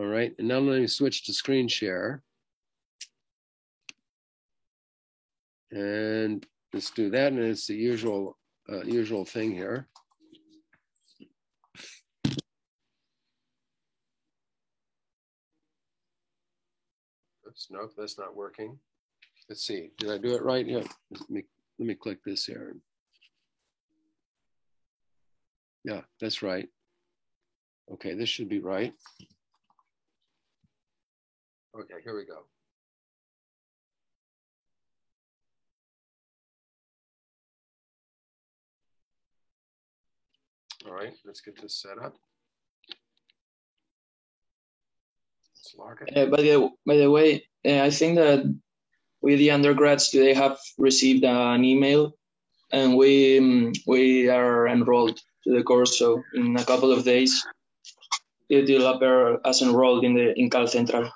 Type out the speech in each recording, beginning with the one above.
All right, and now let me switch to screen share. And let's do that, and it's the usual thing here. Oops, nope, that's not working. Let's see, did I do it right? Yeah, let me click this here. Yeah, that's right. Okay, this should be right. Okay, here we go. All right, let's get this set up. Let's log it. By the way, I think that we, the undergrads, today have received an email, and we are enrolled to the course. So in a couple of days, it will appear as enrolled in Cal Central.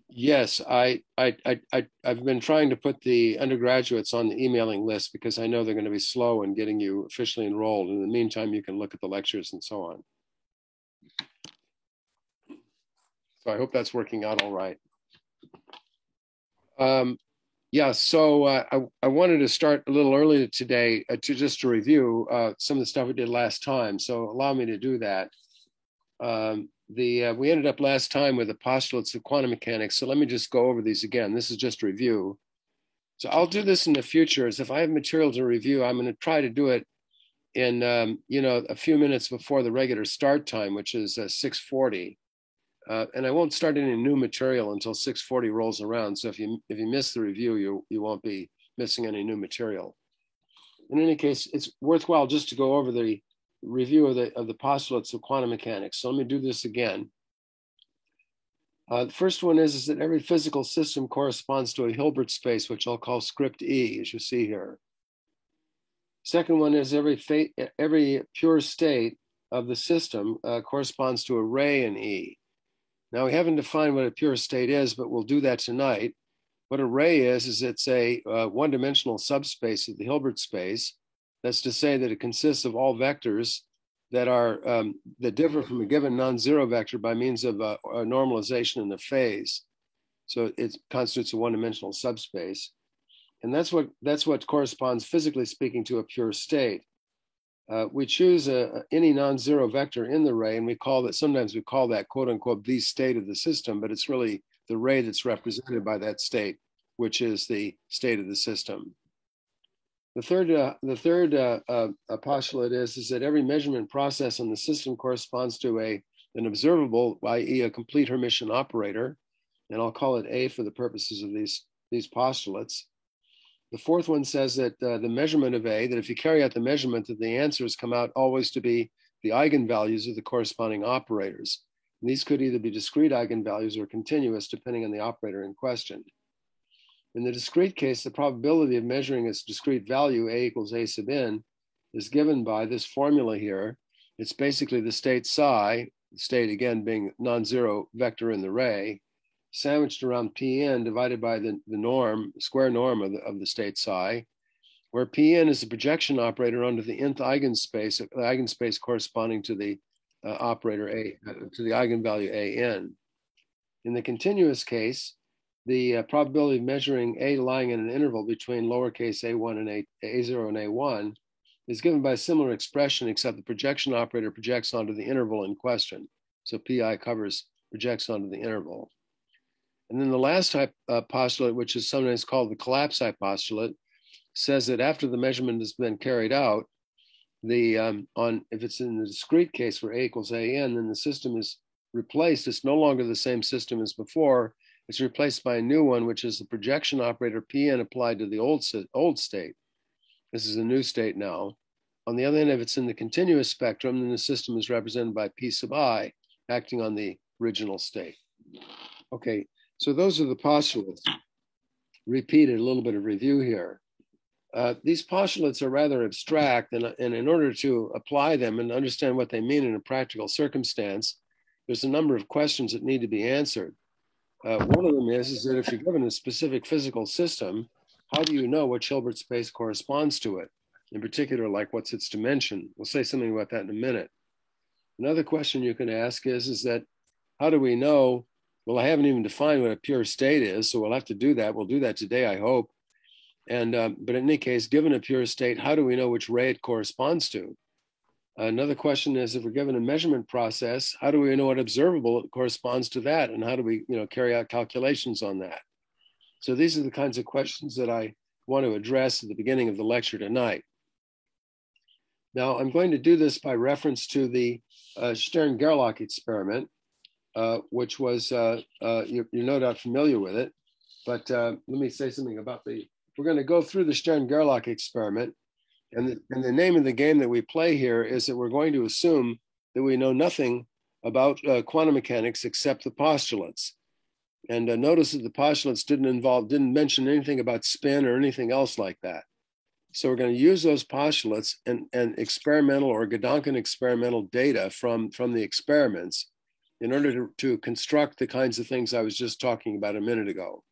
Yes, I've been trying to put the undergraduates on the emailing list because I know they're going to be slow in getting you officially enrolled. In the meantime, you can look at the lectures and so on. So I hope that's working out all right. Yeah, so I wanted to start a little earlier today to review some of the stuff we did last time. So allow me to do that. We ended up last time with the postulates of quantum mechanics. So let me just go over these again. This is just a review. So I'll do this in the future. As if I have material to review, I'm going to try to do it in a few minutes before the regular start time, which is 6:40. And I won't start any new material until 6:40 rolls around. So if you miss the review, you won't be missing any new material. In any case, it's worthwhile just to go over the review of the postulates of quantum mechanics. So let me do this again. The first one is that every physical system corresponds to a Hilbert space, which I'll call script E, as you see here. Second one is every pure state of the system corresponds to a ray in E. Now, we haven't defined what a pure state is, but we'll do that tonight. What a ray is it's a one-dimensional subspace of the Hilbert space. That's to say that it consists of all vectors that are that differ from a given non-zero vector by means of a normalization in the phase. So it constitutes a one-dimensional subspace, and that's what corresponds, physically speaking, to a pure state. We choose any non-zero vector in the ray, and sometimes we call that quote unquote the state of the system, but it's really the ray that's represented by that state, which is the state of the system. The third postulate is that every measurement process in the system corresponds to an observable, i.e. a complete Hermitian operator, and I'll call it A for the purposes of these postulates. The fourth one says that the measurement of A, that if you carry out the measurement, that the answers come out always to be the eigenvalues of the corresponding operators. And these could either be discrete eigenvalues or continuous, depending on the operator in question. In the discrete case, the probability of measuring its discrete value, A equals A sub n, is given by this formula here. It's basically the state psi, the state again being non-zero vector in the ray, sandwiched around Pn divided by the square norm of the state psi, where Pn is the projection operator onto the nth eigenspace corresponding to the operator A, to the eigenvalue An. In the continuous case, the probability of measuring A lying in an interval between lowercase a1 and a0 and a1 is given by a similar expression, except the projection operator projects onto the interval in question. So Pi projects onto the interval. And then the last postulate, which is sometimes called the collapse postulate, says that after the measurement has been carried out, if it's in the discrete case where A equals An, then the system is replaced. It's no longer the same system as before. It's replaced by a new one, which is the projection operator Pn applied to the old state. This is a new state now. On the other hand, if it's in the continuous spectrum, then the system is represented by P sub I, acting on the original state. Okay, so those are the postulates. Repeated, a little bit of review here. These postulates are rather abstract, and in order to apply them and understand what they mean in a practical circumstance, there's a number of questions that need to be answered. One of them is that if you're given a specific physical system, how do you know which Hilbert space corresponds to it? In particular, like what's its dimension? We'll say something about that in a minute. Another question you can ask is that how do we know? Well, I haven't even defined what a pure state is, so we'll have to do that. We'll do that today, I hope. And but in any case, given a pure state, how do we know which ray it corresponds to? Another question is, if we're given a measurement process, how do we know what observable corresponds to that, and how do we, carry out calculations on that? So these are the kinds of questions that I want to address at the beginning of the lecture tonight. Now, I'm going to do this by reference to the Stern-Gerlach experiment, which was, you're no doubt familiar with it, but let me say something about we're going to go through the Stern-Gerlach experiment, and the name of the game that we play here is that we're going to assume that we know nothing about quantum mechanics except the postulates. And notice that the postulates didn't mention anything about spin or anything else like that. So we're going to use those postulates and experimental or Gedanken experimental data from the experiments in order to construct the kinds of things I was just talking about a minute ago,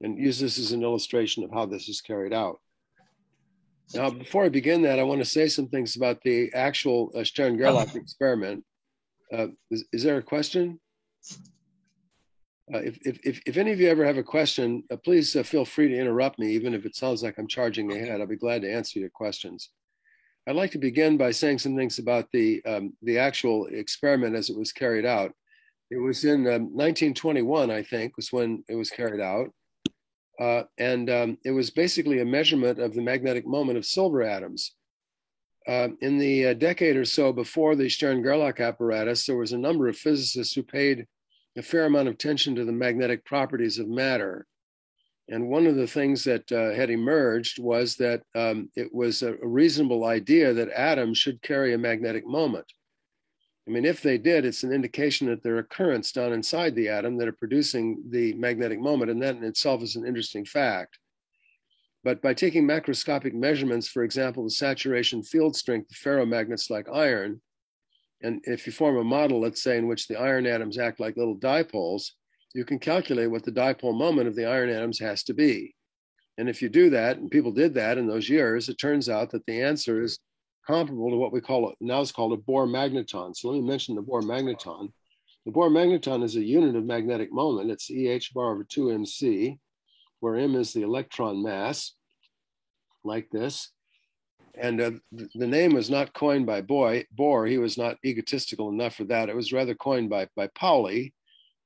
and use this as an illustration of how this is carried out. Now, before I begin that, I want to say some things about the actual Stern-Gerlach experiment. Is there a question? If any of you ever have a question, please feel free to interrupt me, even if it sounds like I'm charging ahead. I'll be glad to answer your questions. I'd like to begin by saying some things about the actual experiment as it was carried out. It was in 1921, I think, was when it was carried out. It was basically a measurement of the magnetic moment of silver atoms. In the decade or so before the Stern-Gerlach apparatus, there was a number of physicists who paid a fair amount of attention to the magnetic properties of matter. And one of the things that had emerged was that it was a reasonable idea that atoms should carry a magnetic moment. I mean, if they did, it's an indication that there are currents down inside the atom that are producing the magnetic moment, and that in itself is an interesting fact. But by taking macroscopic measurements, for example, the saturation field strength of ferromagnets like iron, and if you form a model, let's say, in which the iron atoms act like little dipoles, you can calculate what the dipole moment of the iron atoms has to be. And if you do that, and people did that in those years, it turns out that the answer is comparable to what we call, now it's called a Bohr magneton. So let me mention the Bohr magneton. The Bohr magneton is a unit of magnetic moment. It's EH bar over 2 mc, where m is the electron mass, like this. And the name was not coined by Bohr. He was not egotistical enough for that. It was rather coined by Pauli.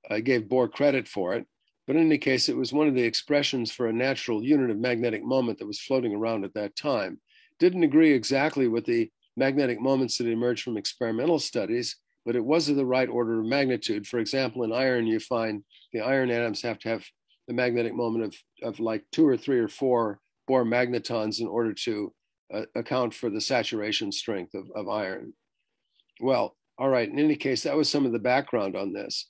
I gave Bohr credit for it. But in any case, it was one of the expressions for a natural unit of magnetic moment that was floating around at that time. Didn't agree exactly with the magnetic moments that emerged from experimental studies, but it was of the right order of magnitude. For example, in iron, you find the iron atoms have to have the magnetic moment of like 2 or 3 or 4 Bohr magnetons in order to account for the saturation strength of iron. Well, all right, in any case, that was some of the background on this.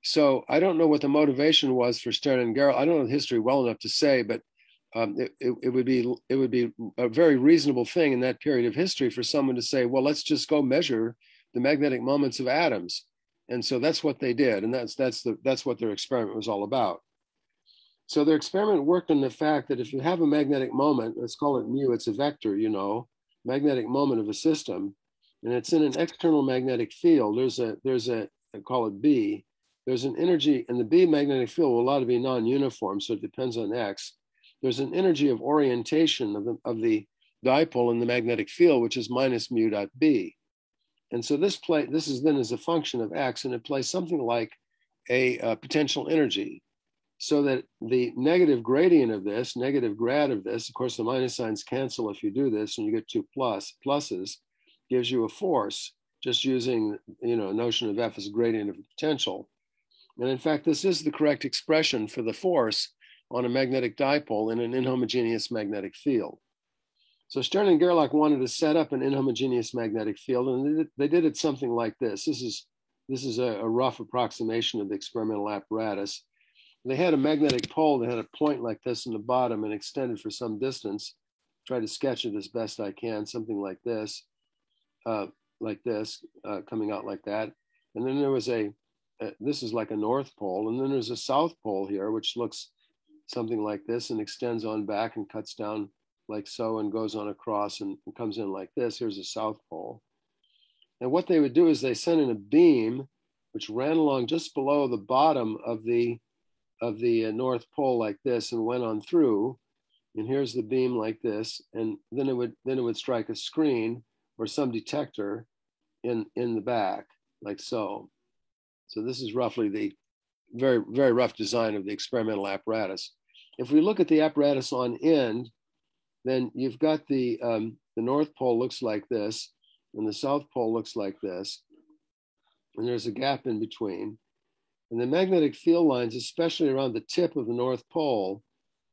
So I don't know what the motivation was for Stern and Gerlach. I don't know the history well enough to say, but it would be a very reasonable thing in that period of history for someone to say, well, let's just go measure the magnetic moments of atoms. And so that's what they did, and that's what their experiment was all about. So their experiment worked on the fact that if you have a magnetic moment, let's call it mu, it's a vector, magnetic moment of a system, and it's in an external magnetic field. There's a I call it B. There's an energy, and the B magnetic field will allow to be non-uniform, so it depends on X. There's an energy of orientation of the dipole in the magnetic field, which is minus mu dot B. And so this is then as a function of X, and it plays something like a potential energy. So that the negative gradient of this, negative grad of this, of course, the minus signs cancel if you do this, and you get 2 pluses, gives you a force, just using a notion of F as a gradient of potential. And in fact, this is the correct expression for the force on a magnetic dipole in an inhomogeneous magnetic field. So Stern and Gerlach wanted to set up an inhomogeneous magnetic field, and they did it something like this. This is a rough approximation of the experimental apparatus. They had a magnetic pole that had a point like this in the bottom and extended for some distance. Try to sketch it as best I can, something like this, coming out like that. And then there was this is like a north pole, and then there's a south pole here, which looks something like this and extends on back and cuts down like so and goes on across and comes in like this. Here's a south pole. And what they would do is they send in a beam which ran along just below the bottom of the North Pole like this and went on through. And here's the beam like this, and then it would strike a screen or some detector in the back, like so. So this is roughly the very, very rough design of the experimental apparatus. If we look at the apparatus on end, then you've got the North Pole looks like this, and the South Pole looks like this, and there's a gap in between. And the magnetic field lines, especially around the tip of the North Pole,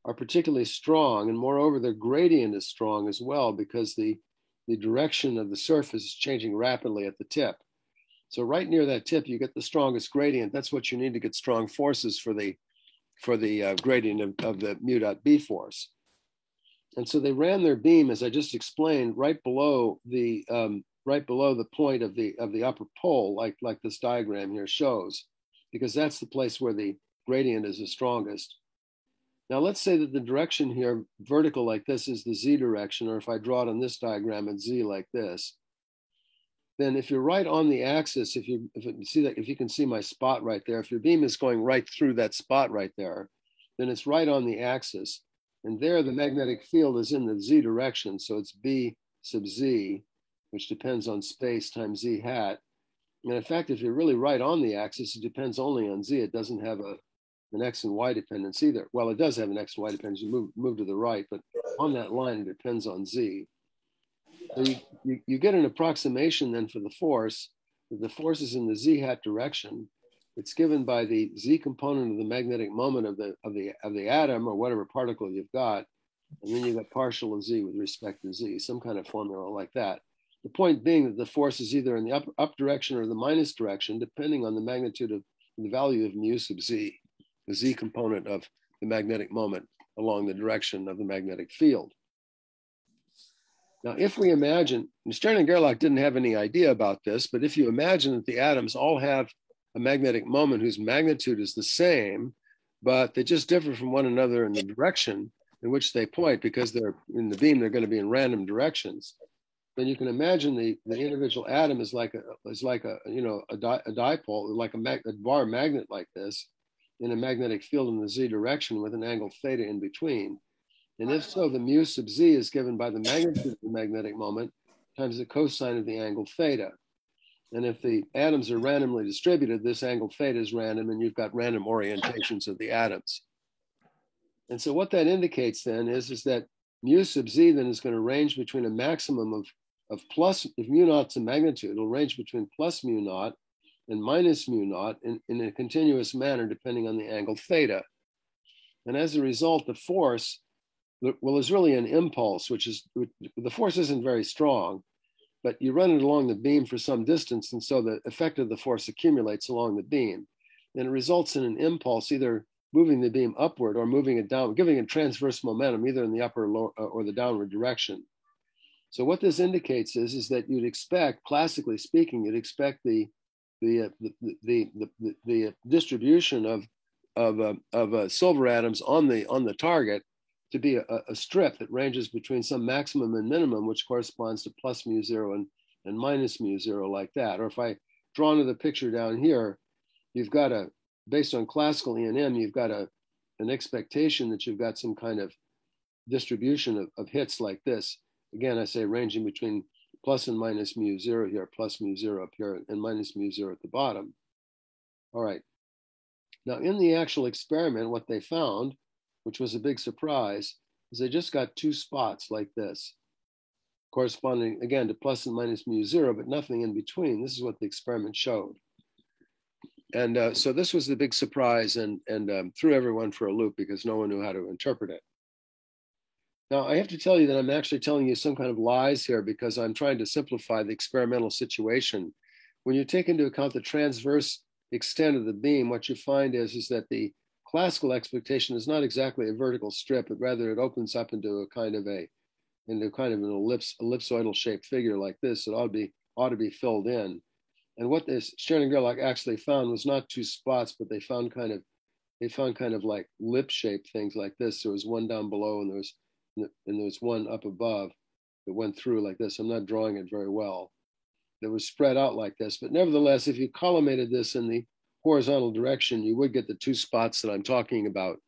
are particularly strong, and moreover, their gradient is strong as well because the direction of the surface is changing rapidly at the tip. So right near that tip, you get the strongest gradient. That's what you need to get strong forces for the gradient of the mu dot B force. And so they ran their beam, as I just explained, right below the point of the upper pole, like this diagram here shows, because that's the place where the gradient is the strongest. Now let's say that the direction here, vertical like this, is the z direction, or if I draw it on this diagram, it's z like this. Then if you're right on the axis, if you can see my spot right there, if your beam is going right through that spot right there, then it's right on the axis. And there the magnetic field is in the z direction, so it's B sub z, which depends on space times z hat. And in fact, if you're really right on the axis, it depends only on z. It doesn't have an x and y dependence either. Well, it does have an x and y dependence. You move to the right, but on that line, it depends on z. So you get an approximation then for the force. The force is in the z hat direction. It's given by the z component of the magnetic moment of the atom or whatever particle you've got, and then you got partial of z with respect to z, some kind of formula like that. The point being that the force is either in the up direction or the minus direction, depending on the magnitude of the value of mu sub z, the z component of the magnetic moment along the direction of the magnetic field. Now, if we imagine, Stern and Gerlach didn't have any idea about this, but if you imagine that the atoms all have a magnetic moment whose magnitude is the same, but they just differ from one another in the direction in which they point, because they're in the beam, they're going to be in random directions, then you can imagine the individual atom is like a dipole, like a bar magnet like this, in a magnetic field in the z direction with an angle theta in between. And if so, the mu sub z is given by the magnitude of the magnetic moment times the cosine of the angle theta. And if the atoms are randomly distributed, this angle theta is random, and you've got random orientations of the atoms. And so what that indicates then is that mu sub z then is going to range between a maximum of plus, if mu naught's a magnitude, it'll range between plus mu naught and minus mu naught in a continuous manner, depending on the angle theta. And as a result, the force, well, is really an impulse, the force isn't very strong, but you run it along the beam for some distance, and so the effect of the force accumulates along the beam. And it results in an impulse, either moving the beam upward or moving it down, giving it transverse momentum, either in the upper or the downward direction. So what this indicates is that you'd expect, classically speaking, you'd expect the distribution of silver atoms on the target to be a strip that ranges between some maximum and minimum, which corresponds to plus mu zero and minus mu zero, like that. Or if I draw into the picture down here, you've got based on classical E&M, you've got an expectation that you've got some kind of distribution of hits like this. Again, I say ranging between plus and minus mu zero here, plus mu zero up here, and minus mu zero at the bottom. All right. Now, in the actual experiment, what they found, which was a big surprise, is they just got two spots like this, corresponding, again, to plus and minus mu zero, but nothing in between. This is what the experiment showed. And so this was the big surprise and threw everyone for a loop because no one knew how to interpret it. Now, I have to tell you that I'm actually telling you some kind of lies here because I'm trying to simplify the experimental situation. When you take into account the transverse extent of the beam, what you find is that the classical expectation is not exactly a vertical strip, but rather it opens up into a kind of an ellipsoidal shaped figure like this. It ought to be filled in. And what this Stern and Gerlach actually found was not two spots, but they found kind of like lip shaped things like this. There was one down below, and there was one up above that went through like this. I'm not drawing it very well. was spread out like this. But nevertheless, if you collimated this in the horizontal direction, you would get the 2 spots that I'm talking about.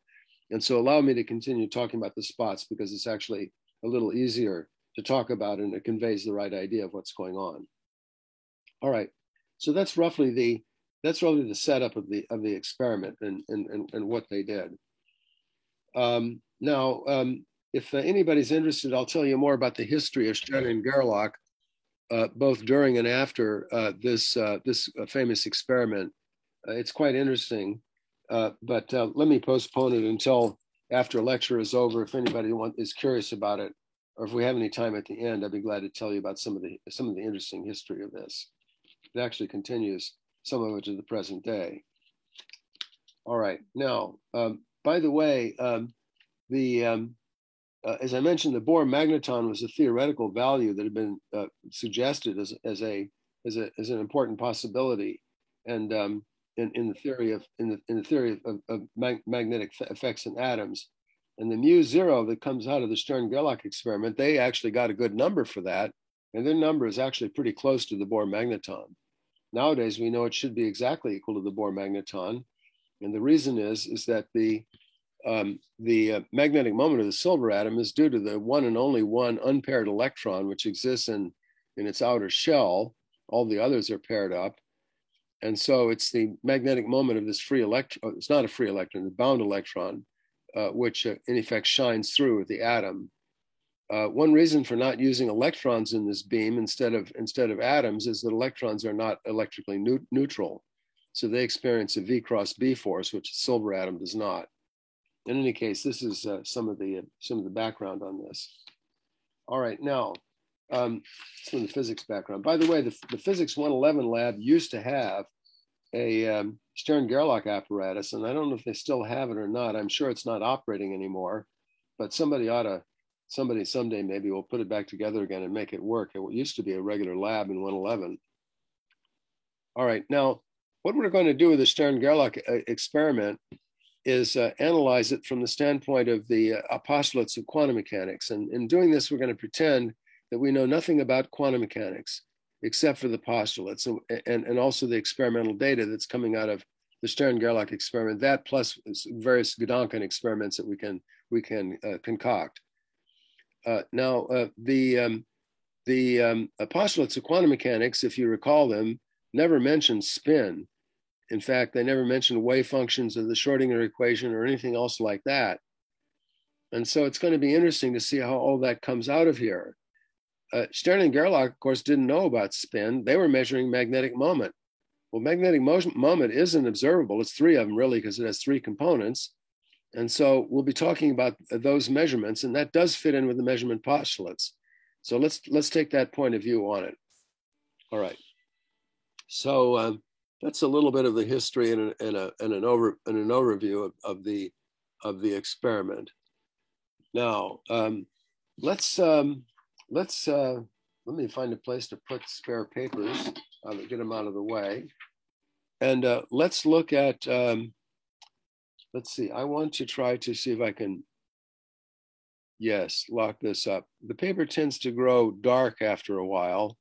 And so allow me to continue talking about the spots because it's actually a little easier to talk about and it conveys the right idea of what's going on. All right, so that's roughly the setup of the experiment and what they did. If anybody's interested, I'll tell you more about the history of Stern and Gerlach, both during and after this famous experiment. It's quite interesting, but let me postpone it until after lecture is over. If anybody is curious about it, or if we have any time at the end, I'd be glad to tell you about some of the interesting history of this. It actually continues some of it to the present day. All right, now, by the way, as I mentioned, the Bohr magneton was a theoretical value that had been suggested as an important possibility, and in the theory of magnetic effects in atoms. And the mu0 that comes out of the Stern-Gerlach experiment, they actually got a good number for that, and their number is actually pretty close to the Bohr magneton. Nowadays, we know it should be exactly equal to the Bohr magneton, and the reason is that the magnetic moment of the silver atom is due to the one and only one unpaired electron, which exists in its outer shell. All the others are paired up. And so it's the magnetic moment of this free electron, it's not a free electron, the bound electron, which in effect shines through the atom. One reason for not using electrons in this beam instead of atoms is that electrons are not electrically neutral. So they experience a V cross B force, which the silver atom does not. In any case, this is some of the background on this. All right, now some of the physics background. By the way, the Physics 111 lab used to have a Stern-Gerlach apparatus, and I don't know if they still have it or not. I'm sure it's not operating anymore, but somebody someday maybe will put it back together again and make it work. It used to be a regular lab in 111. All right, now what we're going to do with the Stern-Gerlach experiment is analyze it from the standpoint of the postulates of quantum mechanics. And in doing this, we're going to pretend that we know nothing about quantum mechanics except for the postulates and also the experimental data that's coming out of the Stern-Gerlach experiment, that plus various Gedanken experiments that we can concoct. The postulates of quantum mechanics, if you recall them, never mention spin. In fact, they never mention wave functions of the Schrodinger equation or anything else like that. And so it's going to be interesting to see how all that comes out of here. Stern and Gerlach, of course, didn't know about spin. They were measuring magnetic moment. Well, magnetic moment isn't observable. It's 3 of them, really, because it has 3 components. And so we'll be talking about those measurements, and that does fit in with the measurement postulates. So let's take that point of view on it. All right. So that's a little bit of the history and an overview of the experiment. Now let me find a place to put spare papers. Get them out of the way, and let's look at. Let's see. I want to try to see if I can. Yes, lock this up. The paper tends to grow dark after a while.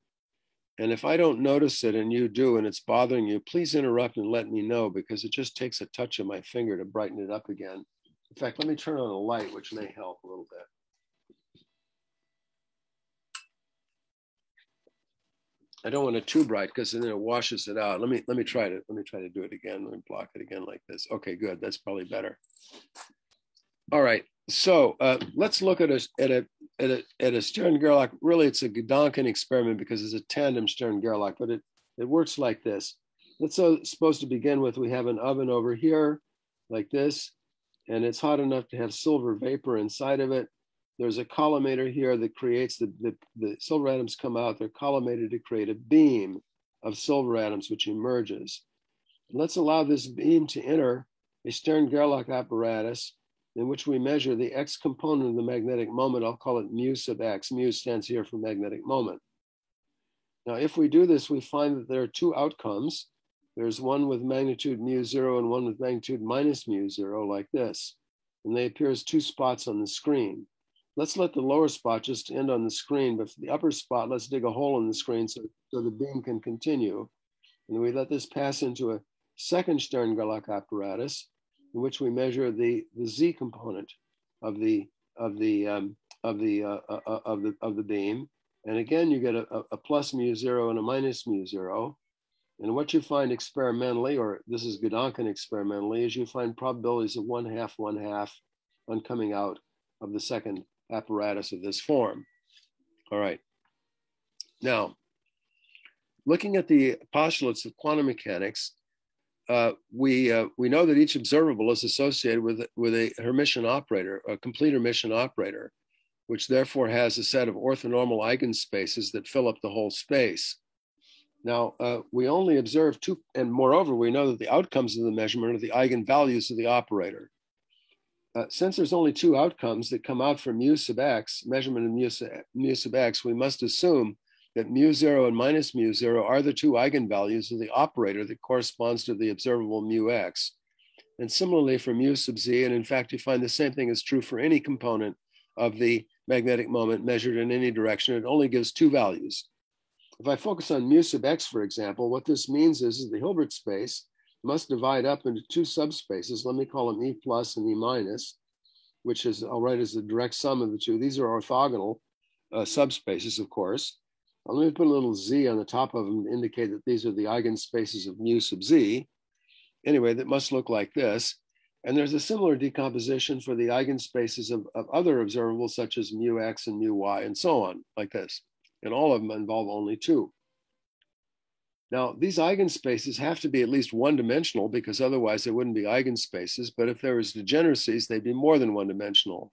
And if I don't notice it and you do and it's bothering you, please interrupt and let me know because it just takes a touch of my finger to brighten it up again. In fact, let me turn on a light, which may help a little bit. I don't want it too bright because then it washes it out. Let me try to do it again. Let me block it again like this. Okay, good. That's probably better. All right. So let's look at a Stern-Gerlach. Really, it's a Gedanken experiment because it's a tandem Stern-Gerlach, but it works like this. Let's suppose to begin with, we have an oven over here like this, and it's hot enough to have silver vapor inside of it. There's a collimator here that creates the silver atoms come out. They're collimated to create a beam of silver atoms, which emerges. And let's allow this beam to enter a Stern-Gerlach apparatus in which we measure the X component of the magnetic moment. I'll call it mu sub X. Mu stands here for magnetic moment. Now, if we do this, we find that there are 2 outcomes. There's one with magnitude mu0 and one with magnitude minus mu0, like this. And they appear as 2 spots on the screen. let's let the lower spot just end on the screen, but for the upper spot, let's dig a hole in the screen so the beam can continue. And we let this pass into a second Stern-Gerlach apparatus, in which we measure the Z component of the beam. And again, you get a plus mu0 and a minus mu0. And what you find experimentally, or this is Gedanken experimentally, is you find probabilities of 1/2 on coming out of the second apparatus of this form. All right. Now, looking at the postulates of quantum mechanics, we know that each observable is associated with a Hermitian operator, a complete Hermitian operator, which therefore has a set of orthonormal eigenspaces that fill up the whole space. Now, we only observe two, and moreover, we know that the outcomes of the measurement are the eigenvalues of the operator. Since there's only two outcomes that come out from mu sub x, measurement of mu sub x, we must assume that mu0 and minus mu0 are the two eigenvalues of the operator that corresponds to the observable mu x. And similarly for mu sub z, and in fact, you find the same thing is true for any component of the magnetic moment measured in any direction. It only gives two values. If I focus on mu sub x, for example, what this means is the Hilbert space must divide up into two subspaces. Let me call them E plus and E minus, which is, I'll write as the direct sum of the two. These are orthogonal subspaces, of course. Now, let me put a little z on the top of them to indicate that these are the eigenspaces of mu sub z. Anyway, that must look like this. And there's a similar decomposition for the eigenspaces of other observables, such as mu x and mu y, and so on, like this. And all of them involve only two. Now, these eigenspaces have to be at least one-dimensional, because otherwise they wouldn't be eigenspaces. But if there was degeneracies, they'd be more than one-dimensional.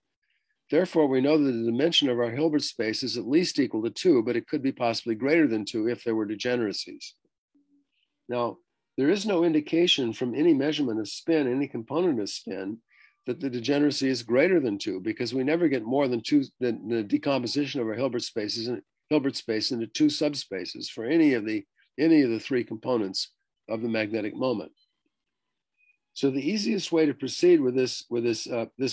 Therefore, we know that the dimension of our Hilbert space is at least equal to 2, but it could be possibly greater than 2 if there were degeneracies. Now, there is no indication from any measurement of spin, any component of spin, that the degeneracy is greater than 2, because we never get more than 2, the decomposition of our Hilbert space into two subspaces for any of the three components of the magnetic moment. So the easiest way to proceed with this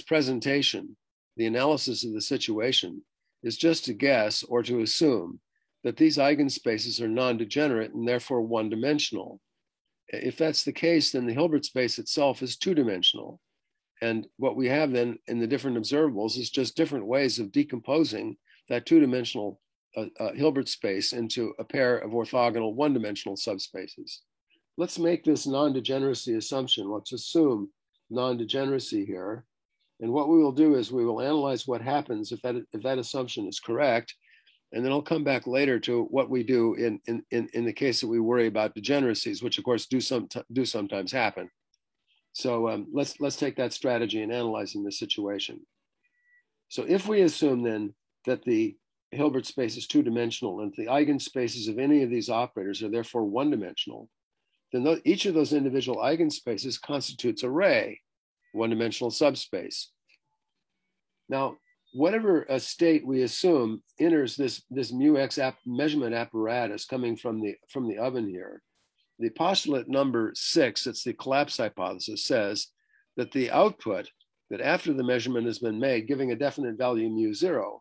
presentation, the analysis of the situation, is just to guess or to assume that these eigenspaces are non-degenerate and therefore one-dimensional. If that's the case, then the Hilbert space itself is two-dimensional. And what we have then in the different observables is just different ways of decomposing that two-dimensional Hilbert space into a pair of orthogonal one-dimensional subspaces. Let's make this non-degeneracy assumption. Let's assume non-degeneracy here. And what we will do is we will analyze what happens if that assumption is correct, and then I'll come back later to what we do in the case that we worry about degeneracies, which of course do sometimes happen. So let's take that strategy in analyzing the situation. So if we assume then that the Hilbert space is two-dimensional and the eigenspaces of any of these operators are therefore one-dimensional, then each of those individual eigenspaces constitutes a ray, one-dimensional subspace. Now, whatever a state we assume enters this mu x measurement apparatus coming from the oven here, the postulate number 6, it's the collapse hypothesis, says that the output, that after the measurement has been made, giving a definite value mu0,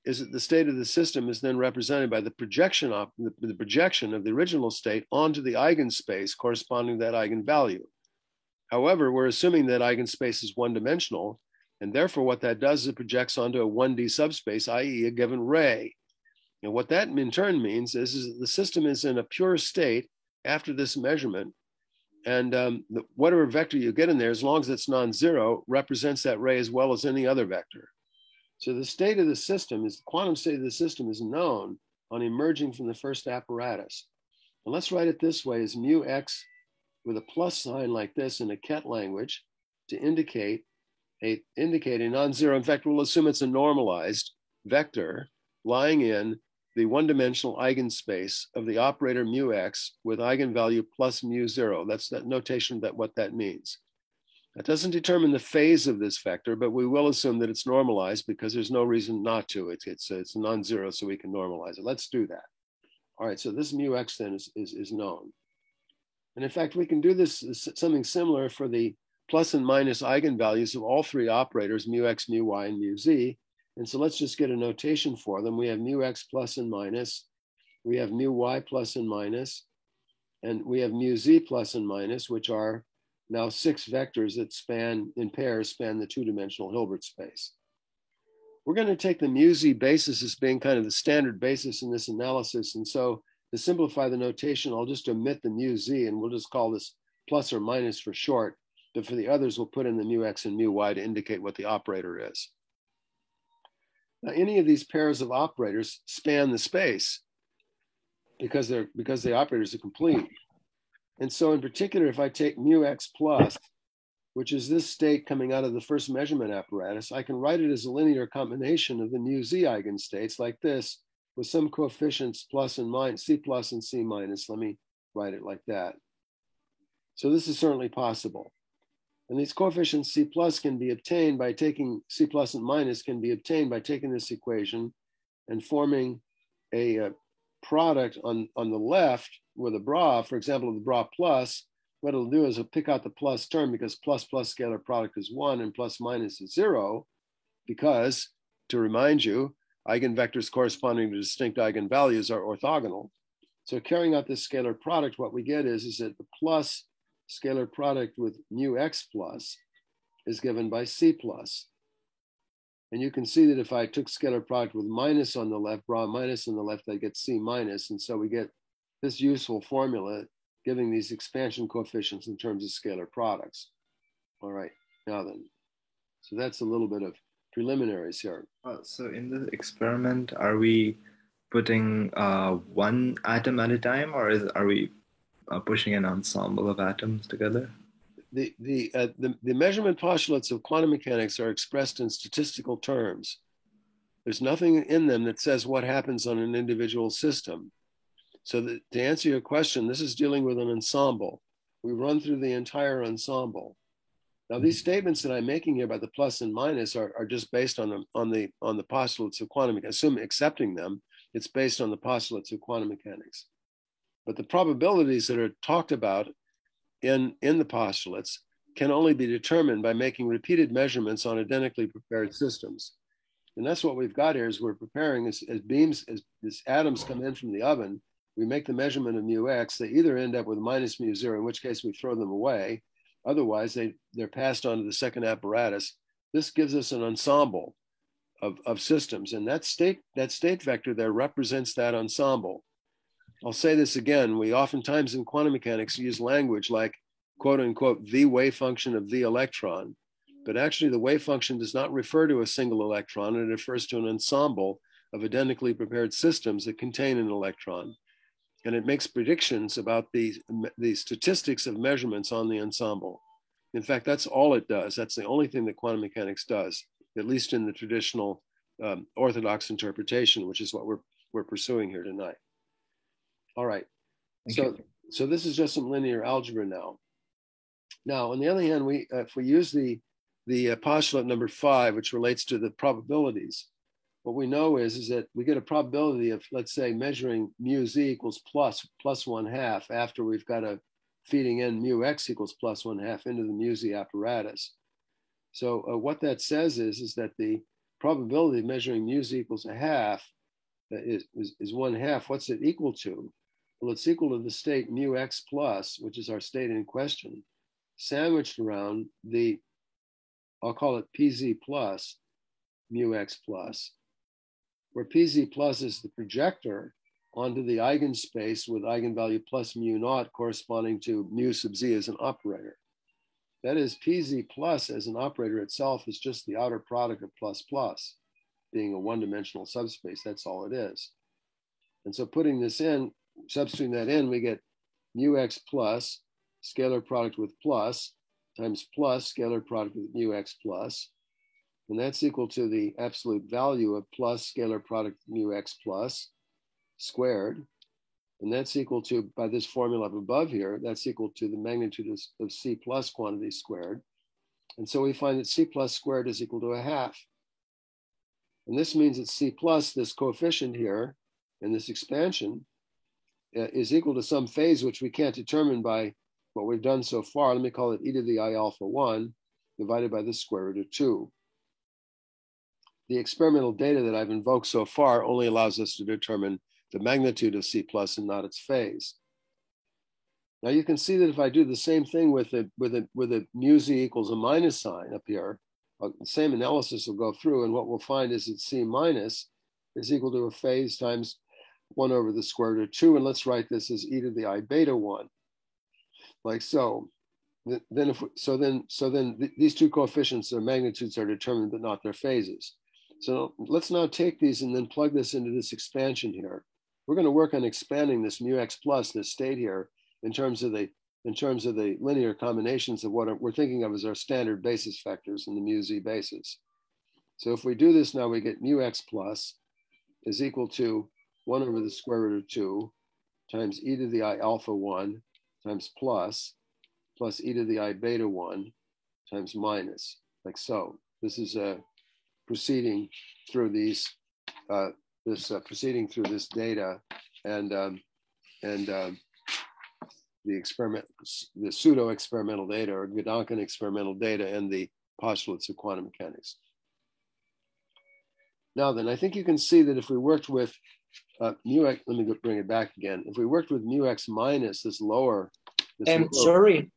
is that the state of the system is then represented by the projection of the original state onto the eigenspace corresponding to that eigenvalue. However, we're assuming that eigenspace is one-dimensional, and therefore what that does is it projects onto a 1D subspace, i.e. a given ray. And what that in turn means is that the system is in a pure state after this measurement, and whatever vector you get in there, as long as it's non-zero, represents that ray as well as any other vector. So the state of the system the quantum state of the system is known on emerging from the first apparatus. And let's write it this way as mu x with a plus sign like this in a Ket language to indicate a non-zero. In fact, we'll assume it's a normalized vector lying in the one-dimensional eigenspace of the operator mu x with eigenvalue plus mu0. That's that notation, that what that means. That doesn't determine the phase of this vector, but we will assume that it's normalized because there's no reason not to. It's non-zero, so we can normalize it. Let's do that. All right, so this mu x then is known. And in fact, we can do this something similar for the plus and minus eigenvalues of all three operators, mu x, mu y, and mu z. And so let's just get a notation for them. We have mu x plus and minus. We have mu y plus and minus. And we have mu z plus and minus, which are now 6 vectors that span, in pairs, span the 2-dimensional Hilbert space. We're going to take the mu z basis as being kind of the standard basis in this analysis. And so to simplify the notation, I'll just omit the mu z and we'll just call this plus or minus for short. But for the others, we'll put in the mu x and mu y to indicate what the operator is. Now, any of these pairs of operators span the space because the operators are complete. And so in particular, if I take mu x plus, which is this state coming out of the first measurement apparatus, I can write it as a linear combination of the mu z eigenstates like this, with some coefficients plus and minus, c plus and c minus. Let me write it like that. So this is certainly possible. And these coefficients c plus can be obtained by taking, c plus and minus can be obtained by taking this equation and forming a product on the left with a bra, for example, the bra plus. What it'll do is it'll pick out the plus term because plus plus scalar product is 1 and plus minus is 0, because, to remind you, eigenvectors corresponding to distinct eigenvalues are orthogonal. So carrying out this scalar product, what we get is that the plus scalar product with mu x plus is given by c plus. And you can see that if I took scalar product with minus on the left, bra minus on the left, I get c minus. And so we get this useful formula giving these expansion coefficients in terms of scalar products. All right, now then. So that's a little bit of preliminaries here. So in the experiment, are we putting one atom at a time, or are we pushing an ensemble of atoms together? The measurement postulates of quantum mechanics are expressed in statistical terms. There's nothing in them that says what happens on an individual system. So to answer your question, this is dealing with an ensemble. We run through the entire ensemble. Now, these statements that I'm making here about the plus and minus are just based on the postulates of quantum mechanics. Accepting them, it's based on the postulates of quantum mechanics. But the probabilities that are talked about in the postulates can only be determined by making repeated measurements on identically prepared systems. And that's what we've got here is we're preparing as atoms come in from the oven, we make the measurement of mu x. They either end up with minus mu 0, in which case we throw them away. Otherwise, they're passed on to the second apparatus. This gives us an ensemble of systems. And that state vector there represents that ensemble. I'll say this again. We oftentimes in quantum mechanics use language like, quote unquote, the wave function of the electron. But actually, the wave function does not refer to a single electron. It refers to an ensemble of identically prepared systems that contain an electron. And it makes predictions about the statistics of measurements on the ensemble. In fact, that's all it does. That's the only thing that quantum mechanics does, at least in the traditional orthodox interpretation, which is what we're pursuing here tonight. All right. So this is just some linear algebra now. Now, on the other hand, if we use the postulate number 5, which relates to the probabilities, what we know is that we get a probability of, let's say, measuring mu z equals plus 1/2 after we've got a feeding in mu x equals plus 1/2 into the mu z apparatus. So what that says is that the probability of measuring mu z equals 1/2 is 1/2. What's it equal to? Well, it's equal to the state mu x plus, which is our state in question, sandwiched around the, I'll call it pz plus mu x plus, where pz plus is the projector onto the eigenspace with eigenvalue plus mu naught corresponding to mu sub z as an operator. That is, pz plus as an operator itself is just the outer product of plus plus, being a one-dimensional subspace. That's all it is. And so putting this in, substituting that in, we get mu x plus scalar product with plus times plus scalar product with mu x plus. And that's equal to the absolute value of plus scalar product mu x plus squared. And that's equal to, by this formula up above here, that's equal to the magnitude of c plus quantity squared. And so we find that c plus squared is equal to 1/2. And this means that c plus, this coefficient here, and this expansion is equal to some phase which we can't determine by what we've done so far. Let me call it e to the I alpha 1 divided by the square root of 2. the experimental data that I've invoked so far only allows us to determine the magnitude of C plus and not its phase. Now you can see that if I do the same thing with a mu z equals a minus sign up here, the same analysis will go through, and what we'll find is that C minus is equal to a phase times 1 over the square root of 2, and let's write this as e to the I beta 1, like so. Then these two coefficients, their magnitudes are determined but not their phases. So let's now take these and then plug this into this expansion here. We're going to work on expanding this mu x plus, this state here, in terms of the linear combinations of what we're thinking of as our standard basis vectors in the mu z basis. So if we do this now, we get mu x plus is equal to 1 over the square root of 2 times e to the I alpha 1 times plus e to the I beta 1 times minus, like so. This is proceeding through these, proceeding through this data and the pseudo-experimental data or Gedanken experimental data and the postulates of quantum mechanics. Now then, I think you can see that if we worked with mu x, let me bring it back again. If we worked with mu x minus, this lower. Sorry.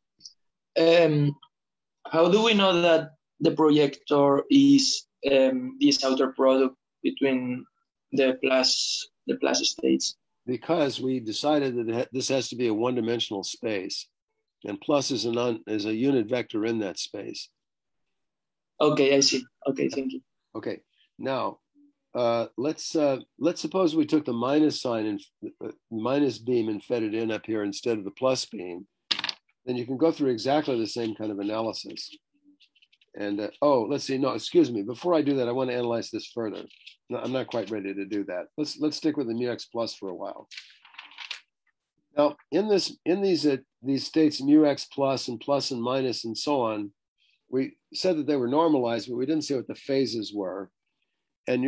How do we know that the projector is this outer product between the plus states? Because we decided that this has to be a one-dimensional space, and plus is a unit vector in that space. Okay, I see. Okay, thank you. Okay, now let's suppose we took the minus sign and minus beam and fed it in up here instead of the plus beam. Then you can go through exactly the same kind of analysis. And let's see. No, excuse me. Before I do that, I want to analyze this further. No, I'm not quite ready to do that. Let's stick with the mu x plus for a while. Now, in these states mu x plus and minus and so on, we said that they were normalized, but we didn't say what the phases were. And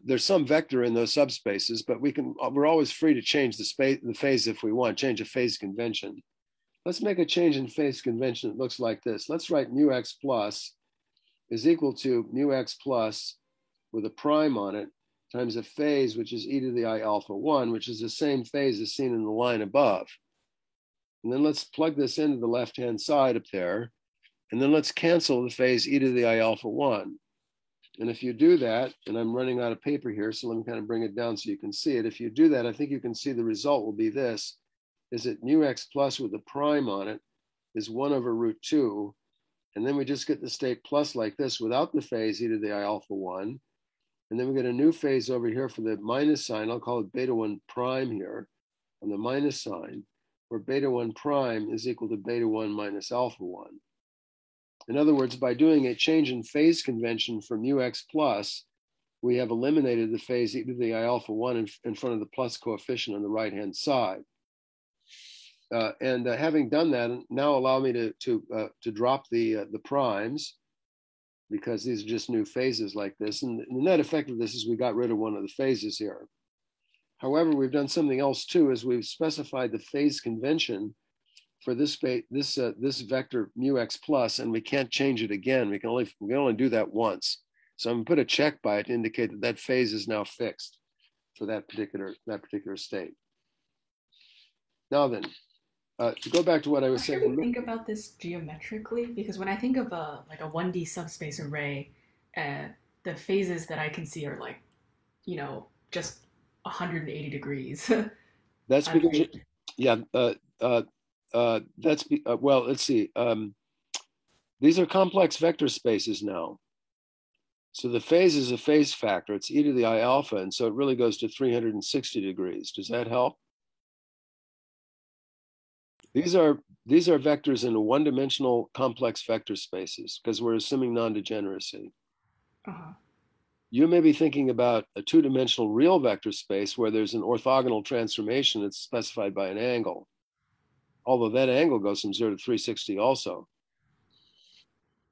there's some vector in those subspaces, but we're always free to change the phase if we want, change a phase convention. Let's make a change in phase convention that looks like this. Let's write mu x plus is equal to mu x plus with a prime on it times a phase, which is e to the I alpha 1, which is the same phase as seen in the line above. And then let's plug this into the left-hand side up there. And then let's cancel the phase e to the I alpha 1. And if you do that, and I'm running out of paper here, so let me kind of bring it down so you can see it. If you do that, I think you can see the result will be this, is that mu x plus with a prime on it is 1 over root 2. And then we just get the state plus like this without the phase e to the I alpha 1. And then we get a new phase over here for the minus sign. I'll call it beta 1 prime here on the minus sign, where beta 1 prime is equal to beta 1 minus alpha 1. In other words, by doing a change in phase convention for mu x plus, we have eliminated the phase e to the I alpha 1 in front of the plus coefficient on the right-hand side. Having done that, now allow me to drop the primes, because these are just new phases like this. And the net effect of this is we got rid of one of the phases here. However, we've done something else too, is we've specified the phase convention for this vector mu x plus, and we can't change it again. We can only do that once. So I'm gonna put a check by it to indicate that that phase is now fixed for that particular state. Now then, to go back to what I was saying. How should we think about this geometrically? Because when I think of a 1D subspace array, the phases that I can see are like, just 180 degrees. That's because, well, let's see. These are complex vector spaces now. So the phase is a phase factor. It's e to the I alpha, and so it really goes to 360 degrees. Does that help? These are vectors in a one-dimensional complex vector spaces because we're assuming non-degeneracy. Uh-huh. You may be thinking about a two-dimensional real vector space where there's an orthogonal transformation that's specified by an angle, although that angle goes from 0 to 360 also.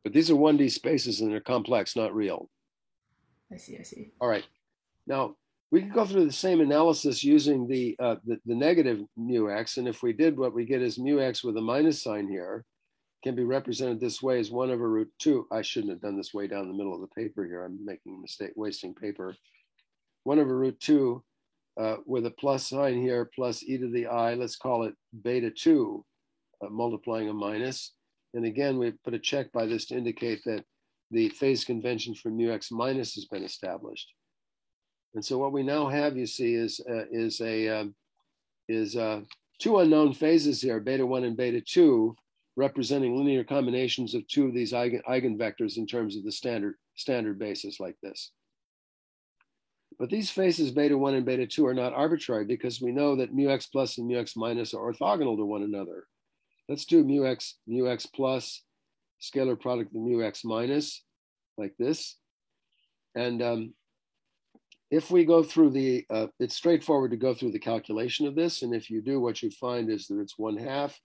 But these are 1D spaces and they're complex, not real. I see. All right. Now, we can go through the same analysis using the negative mu x, and if we did, what we get is mu x with a minus sign here, can be represented this way as 1 over root 2. I shouldn't have done this way down the middle of the paper here. I'm making a mistake, wasting paper. 1 over root 2 with a plus sign here, plus e to the I, let's call it beta 2, multiplying a minus. And again, we put a check by this to indicate that the phase convention for mu x minus has been established. And so what we now have, you see, is two unknown phases here, beta 1 and beta 2, representing linear combinations of two of these eigenvectors in terms of the standard basis like this. But these phases beta 1 and beta 2 are not arbitrary because we know that mu x plus and mu x minus are orthogonal to one another. Let's do mu x plus, scalar product of mu x minus, like this. And if we go through the, it's straightforward to go through the calculation of this. And if you do, what you find is that it's 1/2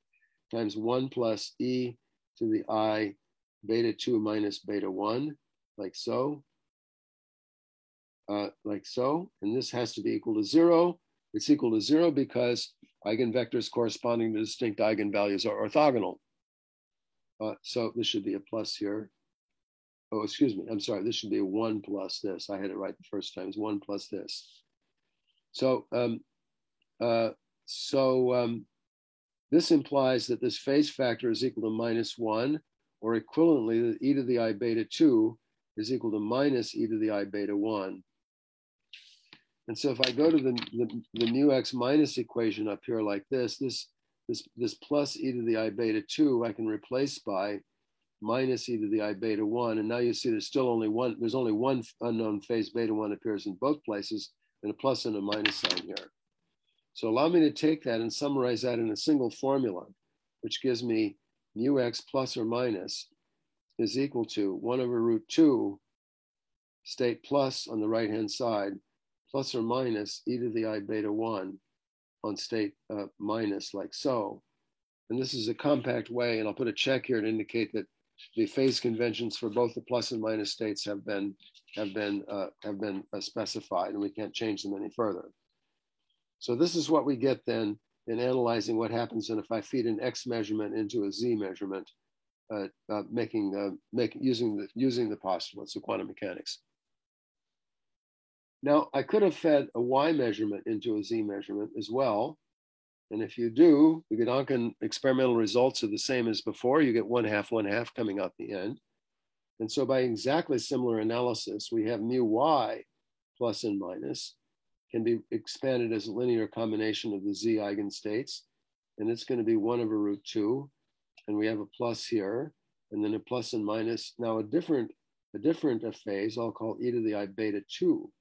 times 1 plus e to the I beta 2 minus beta 1, like so. Like so, and this has to be equal to 0. It's equal to 0 because eigenvectors corresponding to distinct eigenvalues are orthogonal. So this should be a plus here. Oh, excuse me, I'm sorry, this should be a 1 plus this. I had it right the first time, it's 1 plus this. So, this implies that this phase factor is equal to -1, or equivalently, that e to the I beta 2 is equal to minus e to the I beta 1. And so if I go to the mu x minus equation up here like this plus e to the I beta 2, I can replace by minus e to the I beta 1. And now you see there's still only one, there's only one unknown phase beta 1 appears in both places, and a plus and a minus sign here. So allow me to take that and summarize that in a single formula, which gives me mu x plus or minus is equal to 1 over root 2, state plus on the right-hand side, plus or minus e to the I beta 1 on state minus, like so. And this is a compact way, and I'll put a check here to indicate that the phase conventions for both the plus and minus states have been specified, and we can't change them any further. So this is what we get then in analyzing what happens if I feed an x measurement into a z measurement, using the postulates of quantum mechanics. Now, I could have fed a y measurement into a z measurement as well. And if you do, the Gedanken experimental results are the same as before. You get 1/2, 1/2 coming out the end. And so by exactly similar analysis, we have mu y plus and minus can be expanded as a linear combination of the z eigenstates. And it's going to be 1 over root 2. And we have a plus here, and then a plus and minus. Now a different phase, I'll call e to the I beta 2.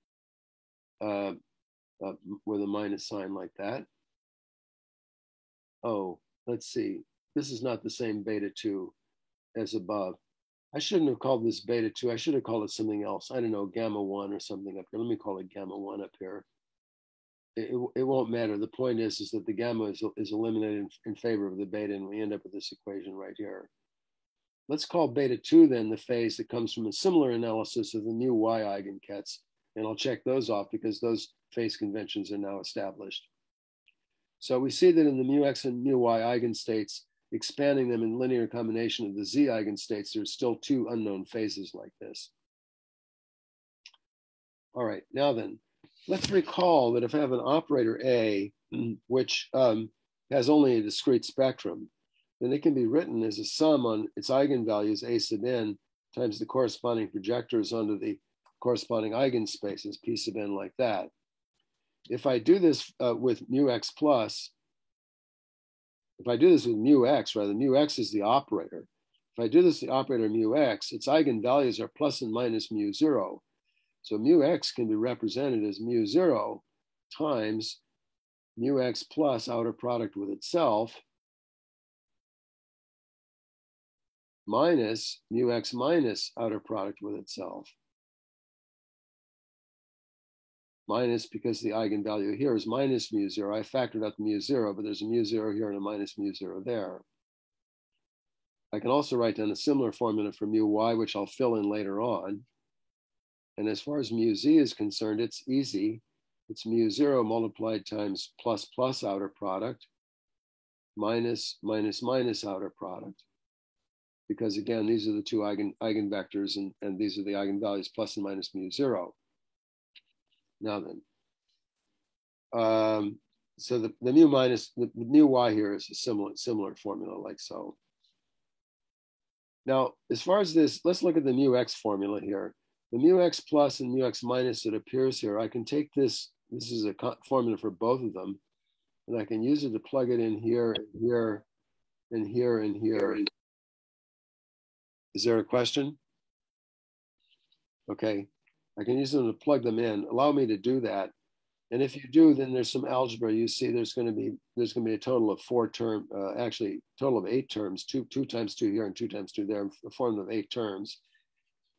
With a minus sign like that. Oh, let's see. This is not the same beta 2 as above. I shouldn't have called this beta 2. I should have called it something else. I don't know, gamma 1 or something up here. Let me call it gamma 1 up here. It won't matter. The point is that the gamma is eliminated in favor of the beta, and we end up with this equation right here. Let's call beta 2 then the phase that comes from a similar analysis of the mu y eigenkets. And I'll check those off because those phase conventions are now established. So we see that in the mu x and mu y eigenstates, expanding them in linear combination of the z eigenstates, there's still two unknown phases like this. All right, now then, let's recall that if I have an operator A, which has only a discrete spectrum, then it can be written as a sum on its eigenvalues A sub n times the corresponding projectors onto the corresponding eigenspaces, P sub n, like that. If I do this with mu x plus, if I do this with mu x, rather, mu x is the operator. If I do this with the operator mu x, its eigenvalues are plus and minus mu 0. So mu x can be represented as mu 0 times mu x plus outer product with itself minus mu x minus outer product with itself. Minus, because the eigenvalue here is minus mu 0. I factored out the mu 0, but there's a mu 0 here and a minus mu 0 there. I can also write down a similar formula for mu y, which I'll fill in later on. And as far as mu z is concerned, it's easy. It's mu 0 multiplied times plus plus outer product minus minus minus outer product. because again, these are the two eigenvectors, and these are the eigenvalues plus and minus mu0. Now then, so the mu minus, the mu y here is a similar formula like so. Now, as far as this, let's look at the mu x formula here. The mu x plus and mu x minus that appears here, I can take this is a formula for both of them, and I can use it to plug it in here, and here, and here, and here. Is there a question? Okay, I can use them to plug them in. Allow me to do that. And if you do, then there's some algebra. You see there's going to be a total of actually total of 8 terms, 2 times 2 here and 2 times 2 there, a formula of 8 terms.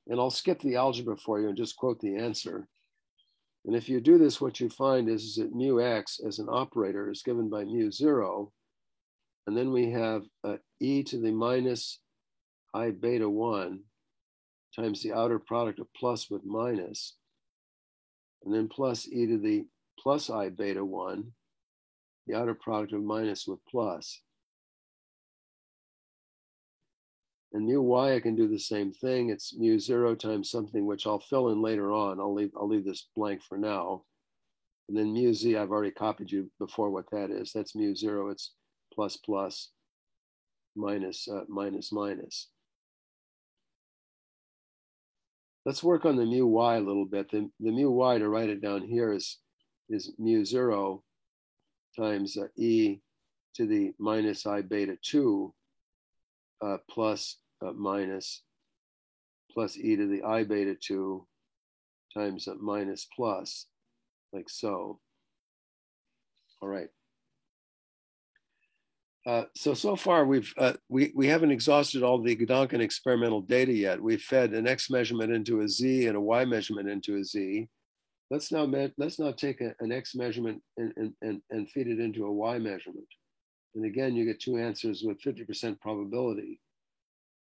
And I'll skip the algebra for you and just quote the answer. And if you do this, what you find is that mu x as an operator is given by mu0. And then we have e to the minus I beta 1 times the outer product of plus with minus, and then plus e to the plus I beta 1, the outer product of minus with plus. And mu y, I can do the same thing. It's mu0 times something which I'll fill in later on. I'll leave this blank for now. And then mu z, I've already copied you before what that is. That's mu0, it's plus plus minus minus minus. Let's work on the mu y a little bit. The mu y, to write it down here, is mu0 times e to the minus I beta 2 plus minus plus e to the I beta 2 times minus plus, like so. All right. So far we haven't exhausted all the Gedanken experimental data yet. We've fed an X measurement into a Z and a Y measurement into a Z. Let's now take an X measurement and feed it into a Y measurement. And again, you get 2 answers with 50% probability.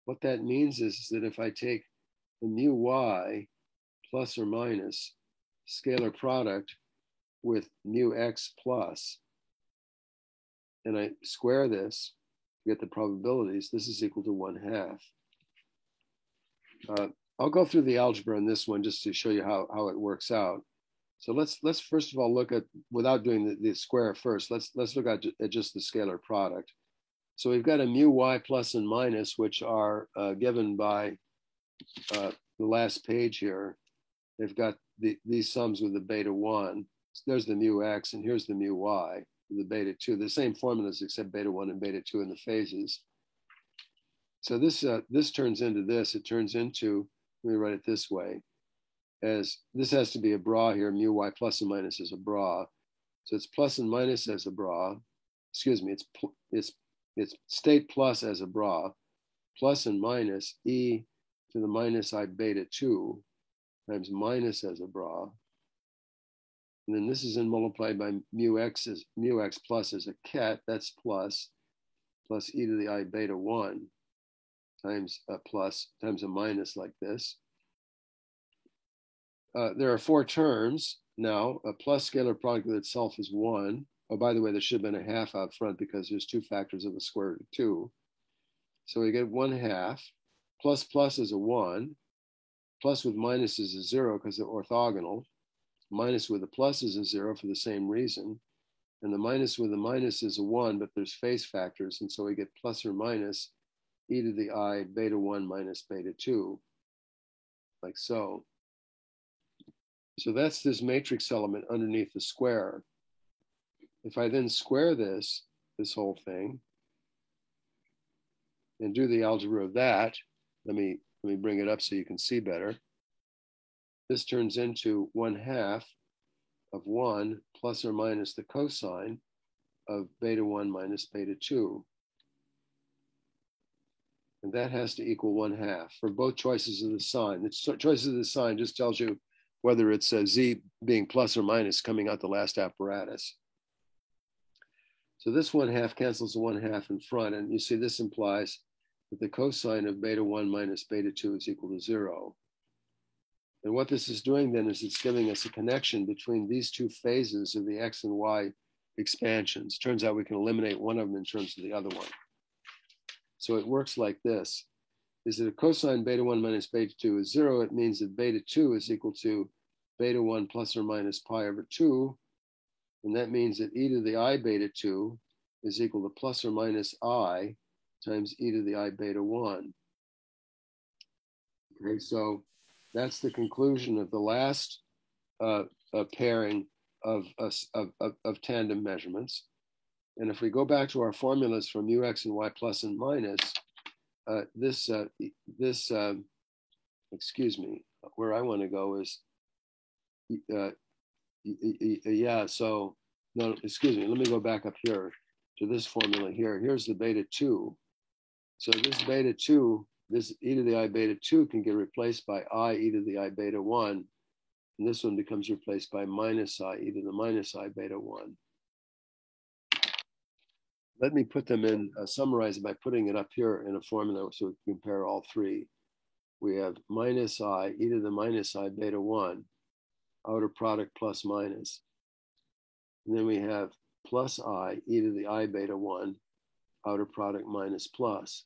What that means is that if I take the mu y plus or minus scalar product with mu x plus, and I square this to get the probabilities, this is equal to 1/2. I'll go through the algebra on this one just to show you how it works out. So let's first of all look at, without doing the square first, let's look at just the scalar product. So we've got a mu y plus and minus, which are given by the last page here. They've got these sums with the beta 1. There's the mu x, and here's the mu y, the beta 2. The same formulas except beta 1 and beta 2 in the phases. So this turns into this. It turns into, let me write it this way, as this has to be a bra here. Mu y plus and minus is a bra. So it's plus and minus as a bra. Excuse me, it's state plus as a bra, plus and minus e to the minus I beta 2 times minus as a bra. And then this is then multiplied by mu x plus as a ket, that's plus e to the I beta 1 times a plus times a minus like this. There are 4 terms now. A plus scalar product with itself is 1. Oh, by the way, there should have been a half out front because there's 2 factors of the square root of 2. So we get 1/2. Plus plus is a 1. Plus with minus is a 0 because they're orthogonal. Minus with a plus is a 0 for the same reason. And the minus with a minus is a 1, but there's phase factors. And so we get plus or minus e to the I beta 1 minus beta 2, like so. So that's this matrix element underneath the square. If I then square this whole thing, and do the algebra of that, let me bring it up so you can see better. This turns into 1/2 of 1 plus or minus the cosine of beta 1 minus beta 2. And that has to equal 1/2 for both choices of the sign. The choices of the sign just tells you whether it's a z being plus or minus coming out the last apparatus. So this 1/2 cancels the 1/2 in front, and you see this implies that the cosine of beta 1 minus beta 2 is equal to 0. And what this is doing then is it's giving us a connection between these 2 phases of the x and y expansions. Turns out we can eliminate one of them in terms of the other one. So it works like this. is that if cosine beta 1 minus beta 2 is 0, it means that beta 2 is equal to beta 1 plus or minus pi over 2. And that means that e to the I beta 2 is equal to plus or minus I times e to the I beta 1. Okay, so that's the conclusion of the last pairing of tandem measurements. And if we go back to our formulas for mu x and y plus and minus, excuse me, where I want to go is, yeah, so, no, excuse me, let me go back up here to this formula here. Here's the beta 2. So this beta 2, this e to the I beta 2 can get replaced by I e to the I beta 1. And this one becomes replaced by minus I e to the minus I beta 1. Let me put them in, summarize it by putting it up here in a formula so we can compare all three. We have minus I e to the minus I beta 1, outer product plus minus. And then we have plus I e to the I beta 1, outer product minus plus.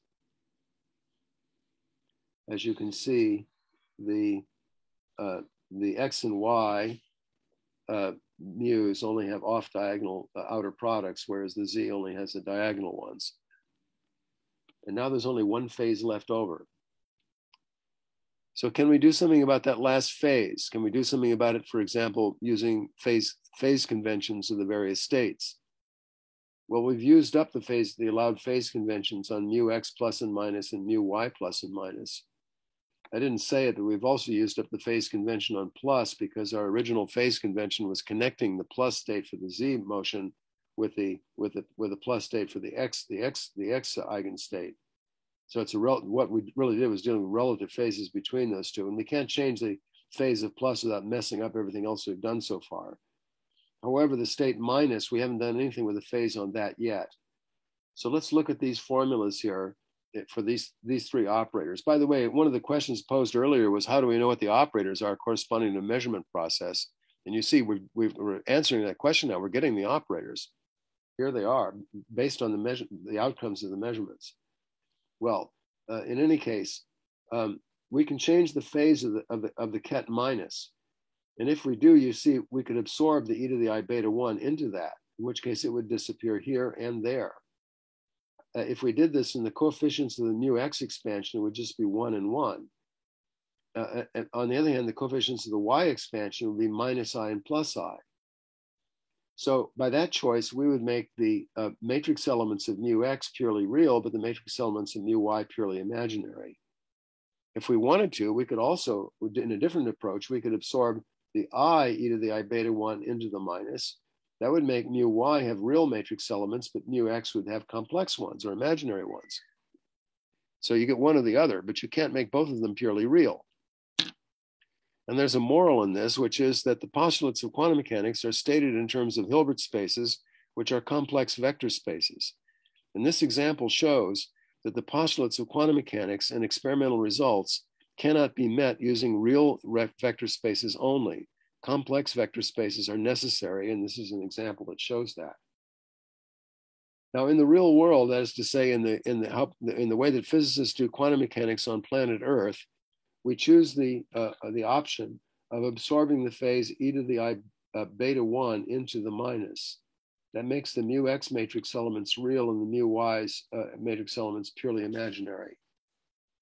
As you can see, the x and y mu's only have off diagonal outer products, whereas the z only has the diagonal ones. And now there's only one phase left over. So can we do something about that last phase? Can we do something about it, for example, using phase conventions of the various states? Well, we've used up the allowed phase conventions on mu x plus and minus and mu y plus and minus. I didn't say it, but we've also used up the phase convention on plus because our original phase convention was connecting the plus state for the z motion with the plus state for the x eigenstate. So it's what we really did was dealing with relative phases between those two, and we can't change the phase of plus without messing up everything else we've done so far. However, the state minus, we haven't done anything with the phase on that yet. So let's look at these formulas here for these three operators. By the way, one of the questions posed earlier was, how do we know what the operators are corresponding to the measurement process? And you see, we're answering that question now. We're getting the operators. Here they are, based on the outcomes of the measurements. Well, in any case, we can change the phase of the ket minus. And if we do, you see, we could absorb the e to the I beta 1 into that, in which case it would disappear here and there. If we did this, in the coefficients of the mu x expansion, it would just be 1 and 1. And on the other hand, the coefficients of the y expansion would be minus I and plus I. So by that choice, we would make the matrix elements of mu x purely real, but the matrix elements of mu y purely imaginary. If we wanted to, we could also, in a different approach, we could absorb the I e to the I beta 1 into the minus. That would make mu y have real matrix elements, but mu x would have complex ones or imaginary ones. So you get one or the other, but you can't make both of them purely real. And there's a moral in this, which is that the postulates of quantum mechanics are stated in terms of Hilbert spaces, which are complex vector spaces. And this example shows that the postulates of quantum mechanics and experimental results cannot be met using real vector spaces only. Complex vector spaces are necessary, and this is an example that shows that. Now, in the real world, that is to say, in the way that physicists do quantum mechanics on planet Earth, we choose the option of absorbing the phase e to the I beta 1 into the minus. That makes the mu x matrix elements real and the mu y's matrix elements purely imaginary.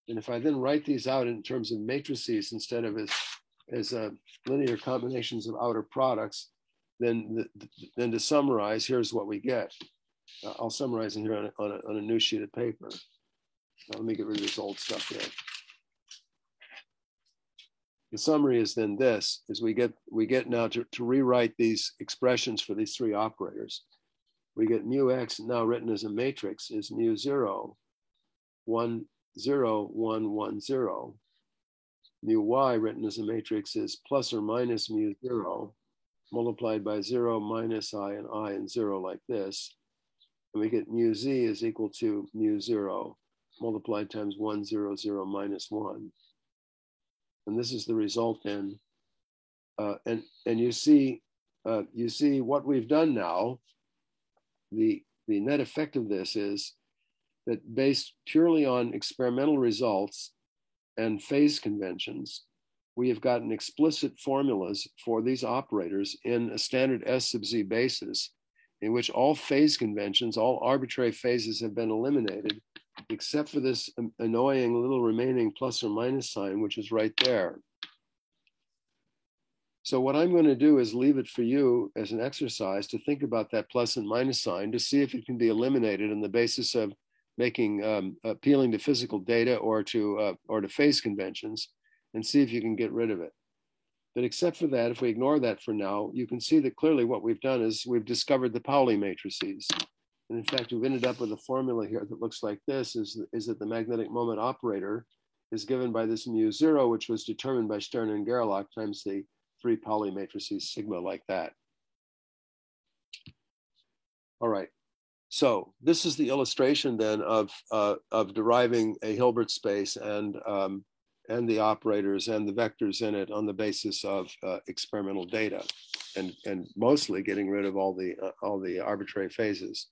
And if I then write these out in terms of matrices instead of as linear combinations of outer products, then to summarize, here's what we get. I'll summarize in here on a new sheet of paper. Now, let me get rid of this old stuff here. The summary is then this, is we get now to rewrite these expressions for these three operators. We get mu x now written as a matrix is mu 0, 1, 0, 1, 1, 0. Mu y written as a matrix is plus or minus mu 0 multiplied by 0 minus I and 0 like this. And we get mu z is equal to mu 0 multiplied times 1, 0, 0 minus 1. And this is the result then. And you see what we've done now. The net effect of this is that based purely on experimental results and phase conventions, we have gotten explicit formulas for these operators in a standard S sub z basis, in which all phase conventions, all arbitrary phases have been eliminated, except for this annoying little remaining plus or minus sign, which is right there. So what I'm going to do is leave it for you as an exercise to think about that plus and minus sign to see if it can be eliminated on the basis of making appealing to physical data or to phase conventions, and see if you can get rid of it. But except for that, if we ignore that for now, you can see that clearly what we've done is we've discovered the Pauli matrices. And in fact, we've ended up with a formula here that looks like this, is that the magnetic moment operator is given by this mu0, which was determined by Stern and Gerlach times the 3 Pauli matrices sigma, like that. All right. So this is the illustration then of deriving a Hilbert space and the operators and the vectors in it on the basis of experimental data, and mostly getting rid of all the arbitrary phases.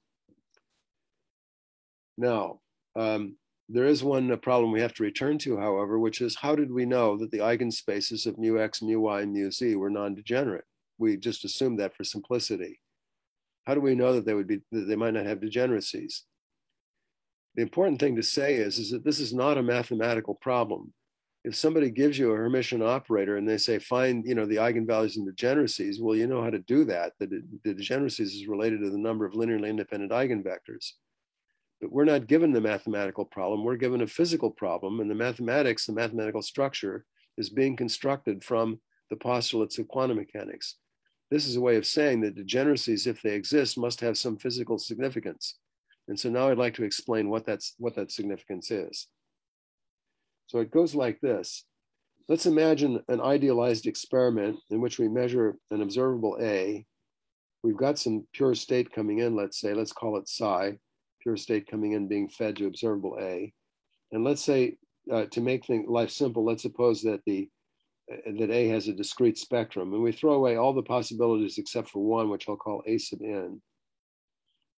Now, there is one problem we have to return to, however, which is how did we know that the eigenspaces of mu x, mu y, and mu z were non-degenerate? We just assumed that for simplicity. How do we know that they might not have degeneracies? The important thing to say is that this is not a mathematical problem. If somebody gives you a Hermitian operator and they say, find, the eigenvalues and degeneracies, well, you know how to do that. The degeneracies is related to the number of linearly independent eigenvectors. But we're not given the mathematical problem, we're given a physical problem, and the mathematical structure is being constructed from the postulates of quantum mechanics. This is a way of saying that degeneracies, if they exist, must have some physical significance. And so now I'd like to explain what that significance is. So it goes like this. Let's imagine an idealized experiment in which we measure an observable A. We've got some pure state coming in, let's say, let's call it psi, pure state coming in being fed to observable A. And let's say, to make life simple, let's suppose that A has a discrete spectrum, and we throw away all the possibilities except for one, which I'll call A sub n.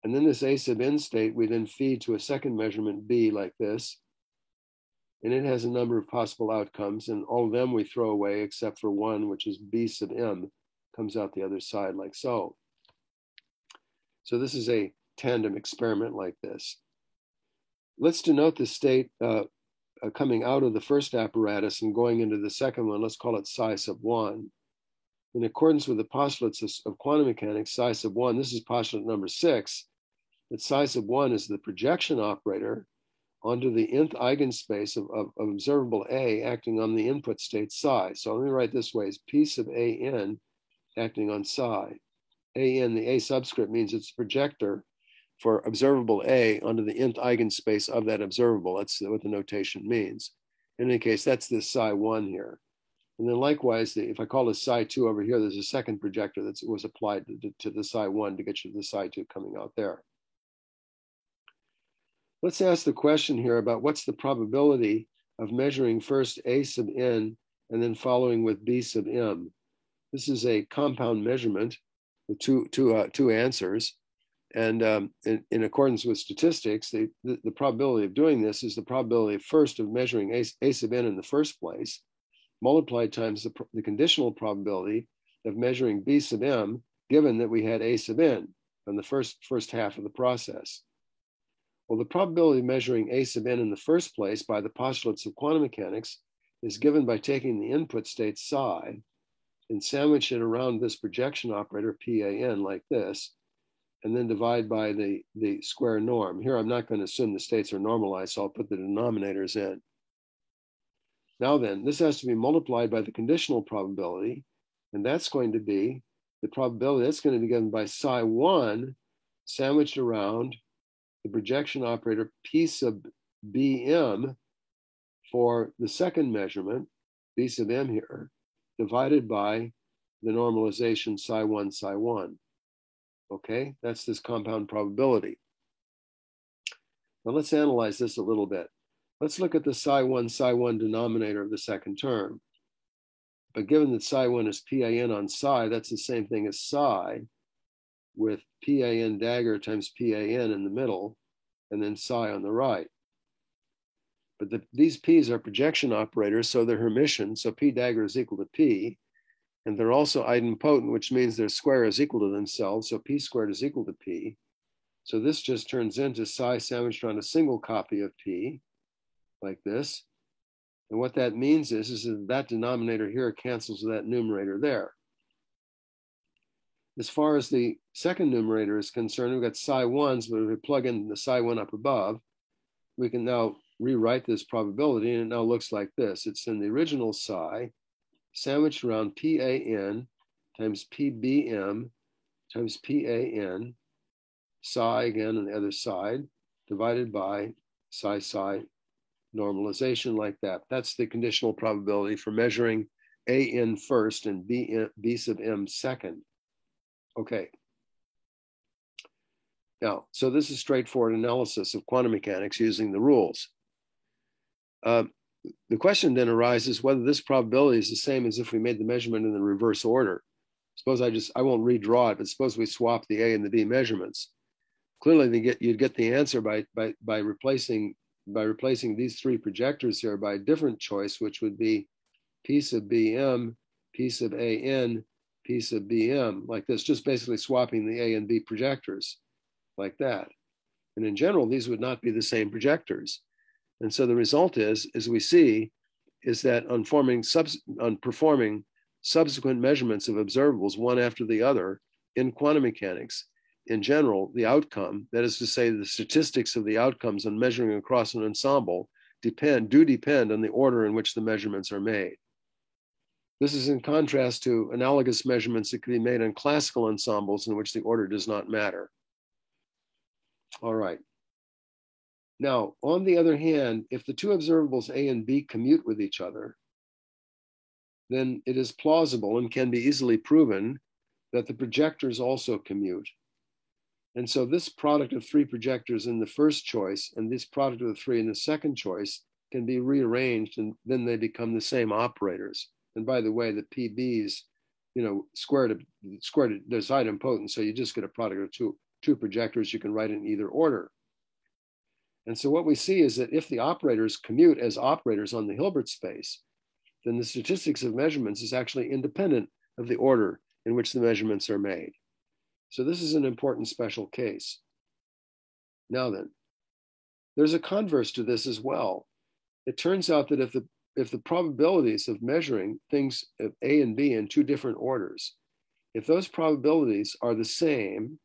And then this A sub n state, we then feed to a second measurement B like this, and it has a number of possible outcomes, and all of them we throw away except for one, which is B sub m, comes out the other side like so. So this is a tandem experiment like this. Let's denote the state coming out of the first apparatus and going into the second one. Let's call it psi sub 1. In accordance with the postulates of quantum mechanics, psi sub 1, this is postulate number 6, that psi sub 1 is the projection operator onto the nth eigenspace of observable A acting on the input state psi. So let me write this way, as P sub AN acting on psi. AN, the A subscript, means it's a projector for observable A onto the nth eigenspace of that observable. That's what the notation means. In any case, that's this psi 1 here. And then likewise, if I call this psi 2 over here, there's a second projector that was applied to the psi 1 to get you to the psi 2 coming out there. Let's ask the question here about what's the probability of measuring first A sub n and then following with B sub m. This is a compound measurement with two answers. And in accordance with statistics, the probability of doing this is the probability first of measuring A sub n in the first place, multiplied times the conditional probability of measuring B sub m, given that we had A sub n on the first half of the process. Well, the probability of measuring A sub n in the first place by the postulates of quantum mechanics is given by taking the input state psi and sandwich it around this projection operator PAN like this, and then divide by the square norm. Here, I'm not going to assume the states are normalized, so I'll put the denominators in. Now then, this has to be multiplied by the conditional probability, and that's going to be the probability that's going to be given by psi 1 sandwiched around the projection operator P sub Bm for the second measurement, B sub m here, divided by the normalization psi 1, psi 1. Okay, that's this compound probability. Now let's analyze this a little bit. Let's look at the psi 1 denominator of the second term. But given that psi 1 is PAN on psi, that's the same thing as psi with PAN dagger times PAN in the middle. and then psi on the right. But these p's are projection operators, so they're Hermitian. So p dagger is equal to p. And they're also idempotent, which means their square is equal to themselves. So p squared is equal to p. So this just turns into psi sandwiched around a single copy of p, like this. And what that means is that that denominator here cancels that numerator there. As far as the second numerator is concerned, we've got psi ones, but if we plug in the psi one up above, we can now rewrite this probability, and it now looks like this. It's in the original psi, sandwiched around PAN times PBM times PAN, psi again on the other side, divided by psi normalization like that. That's the conditional probability for measuring AN first and B sub M second. Okay. Now, so this is straightforward analysis of quantum mechanics using the rules. The question then arises whether this probability is the same as if we made the measurement in the reverse order. Suppose I won't redraw it, but suppose we swap the A and the B measurements. Clearly, you'd get the answer by replacing these three projectors here by a different choice, which would be P sub BM, P sub AN, P sub BM, like this, just basically swapping the A and B projectors like that. And in general, these would not be the same projectors. And so the result is, as we see, is that on performing subsequent measurements of observables one after the other in quantum mechanics, in general, the outcome, that is to say, the statistics of the outcomes on measuring across an ensemble do depend on the order in which the measurements are made. This is in contrast to analogous measurements that can be made on classical ensembles in which the order does not matter. All right. Now, on the other hand, if the two observables A and B commute with each other, then it is plausible and can be easily proven that the projectors also commute. And so this product of three projectors in the first choice and this product of the three in the second choice can be rearranged, and then they become the same operators. And by the way, the PBs, squared, there's idempotent, so you just get a product of two projectors you can write in either order. And so what we see is that if the operators commute as operators on the Hilbert space, then the statistics of measurements is actually independent of the order in which the measurements are made. So this is an important special case. Now then, there's a converse to this as well. It turns out that if the probabilities of measuring things of A and B in two different orders, if those probabilities are the same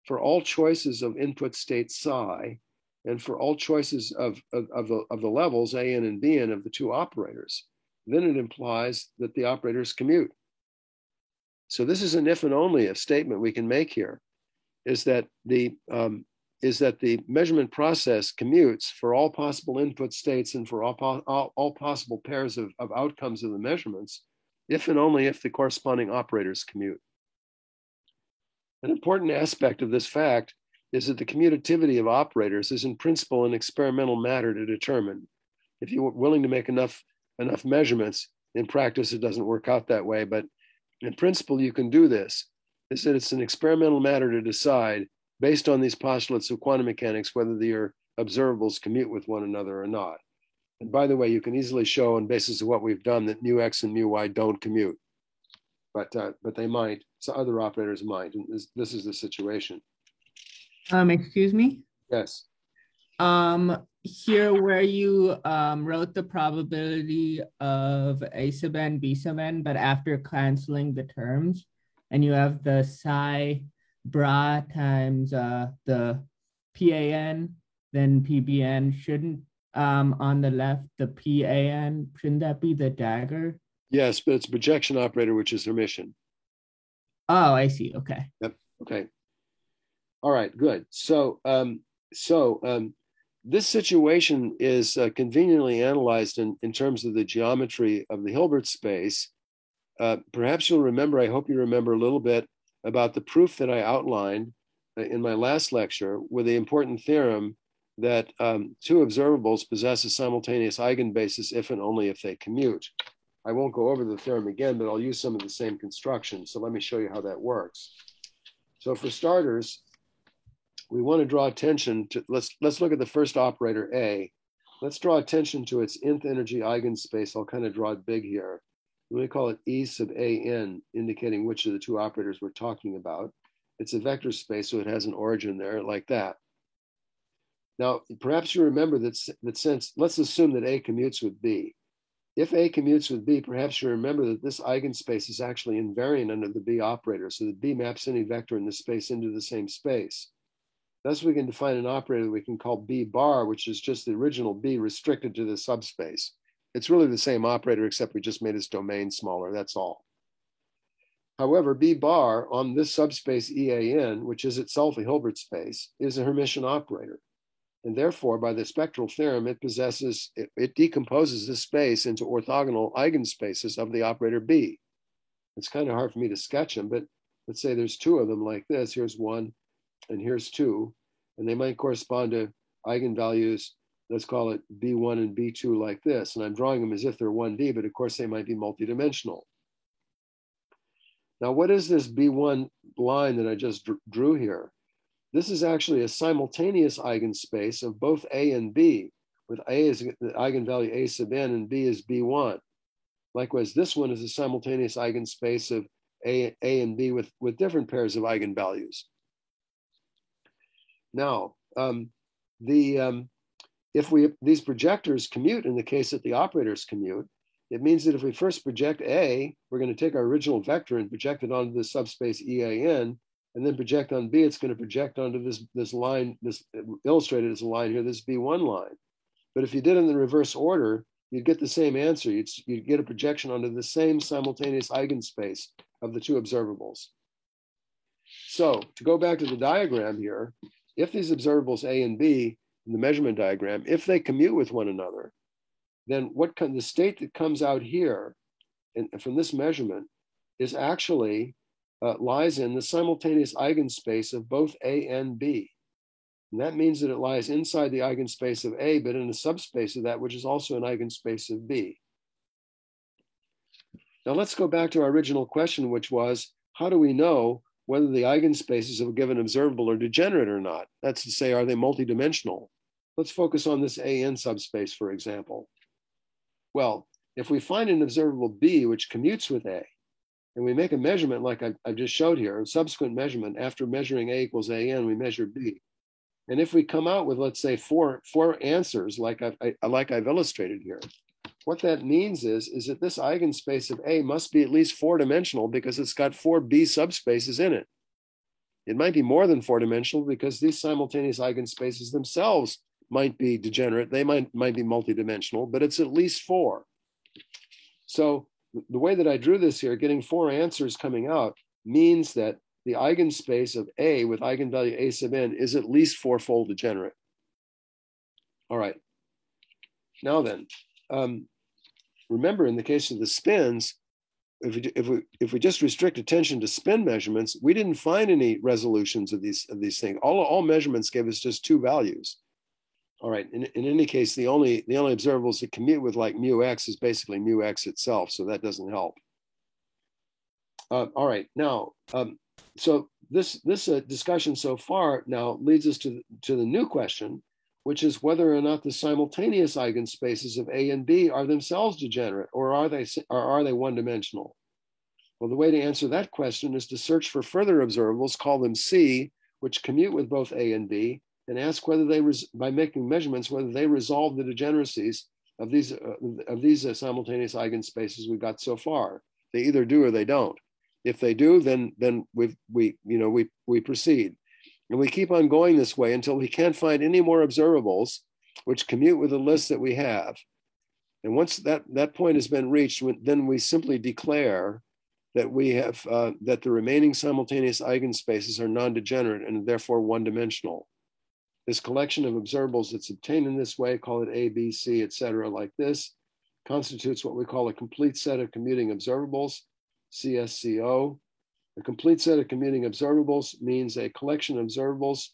for all choices of input state psi, and for all choices of the levels AN and BN of the two operators, then it implies that the operators commute. So this is an if and only if statement we can make here, is that the measurement process commutes for all possible input states and for all possible pairs of outcomes of the measurements, if and only if the corresponding operators commute. An important aspect of this fact is that the commutativity of operators is in principle an experimental matter to determine. If you're willing to make enough measurements, in practice it doesn't work out that way, but in principle you can do this. Is that it's an experimental matter to decide, based on these postulates of quantum mechanics, whether your observables commute with one another or not. And by the way, you can easily show on basis of what we've done that mu x and mu y don't commute, but they might, so other operators might, and this is the situation. Excuse me? Yes. Here where you wrote the probability of A sub n, B sub n, but after canceling the terms, and you have the psi bra times the PAN, then PBN, shouldn't on the left, the PAN, shouldn't that be the dagger? Yes, but it's a projection operator, which is Hermitian. Oh, I see. Okay. Yep. Okay. All right, good. So, this situation is conveniently analyzed in terms of the geometry of the Hilbert space. Perhaps you'll remember, I hope you remember a little bit about the proof that I outlined in my last lecture with the important theorem that two observables possess a simultaneous eigenbasis if and only if they commute. I won't go over the theorem again, but I'll use some of the same construction. So let me show you how that works. So for starters, we want to draw attention to, let's look at the first operator A. Let's draw attention to its nth energy eigenspace. I'll kind of draw it big here. Let me call it E sub AN, indicating which of the two operators we're talking about. It's a vector space, so it has an origin there like that. Now, perhaps you remember that since, let's assume that A commutes with B. If A commutes with B, perhaps you remember that this eigenspace is actually invariant under the B operator, so that B maps any vector in the space into the same space. Thus, we can define an operator that we can call B bar, which is just the original B restricted to the subspace. It's really the same operator, except we just made its domain smaller, that's all. However, B bar on this subspace EAN, which is itself a Hilbert space, is a Hermitian operator. And therefore, by the spectral theorem, it decomposes this space into orthogonal eigenspaces of the operator B. It's kind of hard for me to sketch them, but let's say there's two of them like this. Here's one, and here's two, and they might correspond to eigenvalues, let's call it B1 and B2 like this. And I'm drawing them as if they're 1D, but of course they might be multidimensional. Now, what is this B1 line that I just drew here? This is actually a simultaneous eigenspace of both A and B, with A as the eigenvalue A sub n and B is B1. Likewise, this one is a simultaneous eigenspace of A and B with different pairs of eigenvalues. Now, if these projectors commute in the case that the operators commute, it means that if we first project A, we're going to take our original vector and project it onto the subspace EAN, and then project on B, it's going to project onto this line, this illustrated as a line here, this B1 line. But if you did it in the reverse order, you'd get the same answer. You'd get a projection onto the same simultaneous eigenspace of the two observables. So to go back to the diagram here, if these observables A and B in the measurement diagram, if they commute with one another, then the state that comes out here and from this measurement is actually lies in the simultaneous eigenspace of both A and B. And that means that it lies inside the eigenspace of A, but in a subspace of that, which is also an eigenspace of B. Now let's go back to our original question, which was, how do we know whether the eigenspaces of a given observable are degenerate or not? That's to say, are they multidimensional? Let's focus on this AN subspace, for example. Well, if we find an observable B which commutes with A, and we make a measurement like I just showed here, a subsequent measurement, after measuring A equals AN, we measure B. And if we come out with, let's say, four answers like I've illustrated here, what that means is that this eigenspace of A must be at least four-dimensional because it's got four B subspaces in it. It might be more than four-dimensional because these simultaneous eigenspaces themselves might be degenerate. They might be multidimensional, but it's at least four. So the way that I drew this here, getting four answers coming out, means that the eigenspace of A with eigenvalue A sub n is at least fourfold degenerate. All right. Now then, remember in the case of the spins, if we just restrict attention to spin measurements, we didn't find any resolutions of these things. All measurements gave us just two values. All right. In any case, the only observables that commute with like mu x is basically mu x itself, so that doesn't help. All right. Now, so this discussion so far now leads us to the new question, which is whether or not the simultaneous eigenspaces of A and B are themselves degenerate, or are they one-dimensional? Well, the way to answer that question is to search for further observables, call them C, which commute with both A and B, and ask whether they, by making measurements, whether they resolve the degeneracies of these simultaneous eigenspaces we've got so far. They either do or they don't. If they do, then we proceed, and we keep on going this way until we can't find any more observables which commute with the list that we have. And once that point has been reached, then we simply declare that we have that the remaining simultaneous eigenspaces are non-degenerate and therefore one-dimensional. This collection of observables that's obtained in this way, call it A, B, C, et cetera, like this, constitutes what we call a complete set of commuting observables, CSCO. A complete set of commuting observables means a collection of observables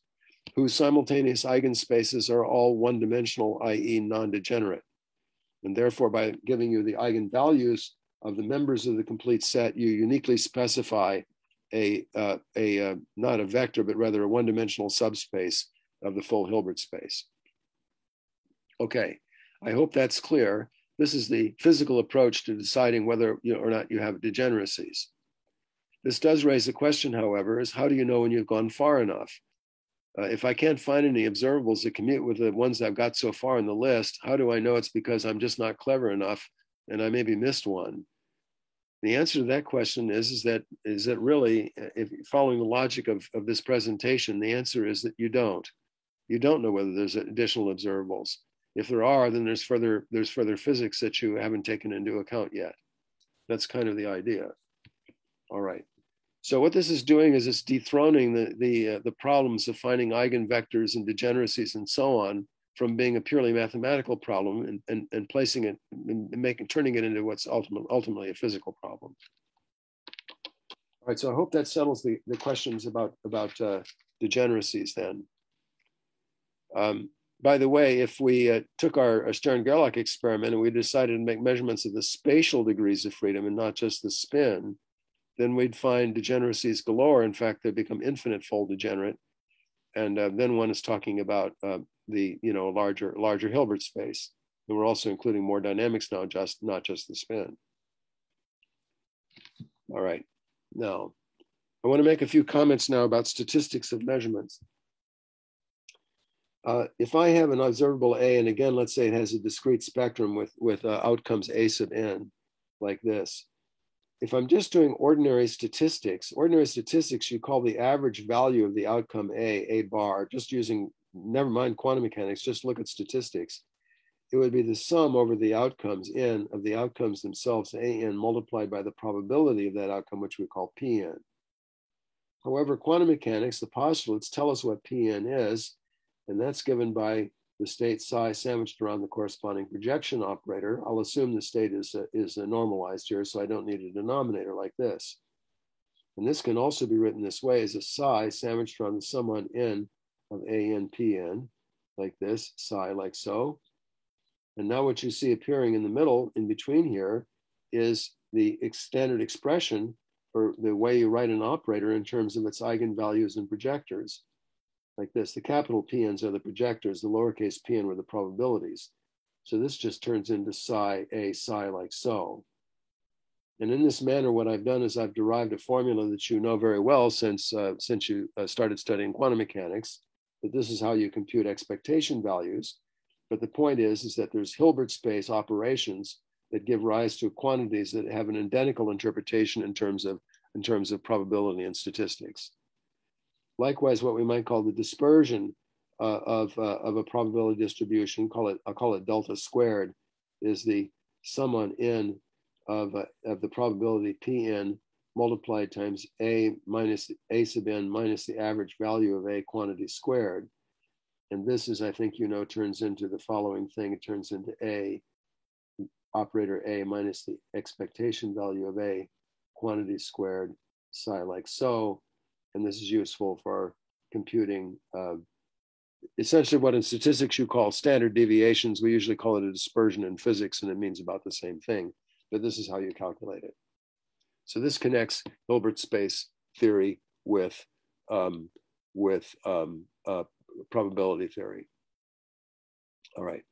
whose simultaneous eigenspaces are all one-dimensional, i.e. non-degenerate. And therefore, by giving you the eigenvalues of the members of the complete set, you uniquely specify not a vector, but rather a one-dimensional subspace of the full Hilbert space. Okay, I hope that's clear. This is the physical approach to deciding whether or not you have degeneracies. This does raise the question, however, is how do you know when you've gone far enough? If I can't find any observables that commute with the ones I've got so far in the list, how do I know it's because I'm just not clever enough and I maybe missed one? The answer to that question is that really, if following the logic of this presentation, the answer is that you don't. You don't know whether there's additional observables. If there are, then there's further physics that you haven't taken into account yet. That's kind of the idea. All right. So what this is doing is it's dethroning the problems of finding eigenvectors and degeneracies and so on from being a purely mathematical problem and placing it and turning it into what's ultimately a physical problem. All right, so I hope that settles the questions about degeneracies then. By the way, if we took our Stern-Gerlach experiment and we decided to make measurements of the spatial degrees of freedom and not just the spin, then we'd find degeneracies galore. In fact, they become infinite-fold degenerate. And then one is talking about the larger Hilbert space. And we're also including more dynamics now, not just the spin. All right. Now, I want to make a few comments now about statistics of measurements. If I have an observable A, and again, let's say it has a discrete spectrum with outcomes A sub n, like this. If I'm just doing ordinary statistics you call the average value of the outcome A bar, just using, never mind quantum mechanics, just look at statistics. It would be the sum over the outcomes n of the outcomes themselves, an, multiplied by the probability of that outcome, which we call Pn. However, quantum mechanics, the postulates tell us what Pn is, and that's given by the state psi sandwiched around the corresponding projection operator. I'll assume the state is normalized here, so I don't need a denominator like this. And this can also be written this way as a psi sandwiched around the sum on n of an Pn, like this, psi like so. And now what you see appearing in the middle, in between here, is the standard expression for the way you write an operator in terms of its eigenvalues and projectors. Like this, the capital Pn's are the projectors, the lowercase pn were the probabilities. So this just turns into psi like so. And in this manner, what I've done is I've derived a formula that you know very well since you started studying quantum mechanics, that this is how you compute expectation values. But the point is that there's Hilbert space operations that give rise to quantities that have an identical interpretation in terms of probability and statistics. Likewise, what we might call the dispersion of a probability distribution, I'll call it delta squared, is the sum on n of the probability Pn multiplied times a sub n minus the average value of a quantity squared. And this is, I think you know, turns into the following thing. It turns into a operator a minus the expectation value of a quantity squared psi like so. And this is useful for computing essentially what in statistics you call standard deviations. We usually call it a dispersion in physics, and it means about the same thing. But this is how you calculate it. So this connects Hilbert space theory with probability theory. All right.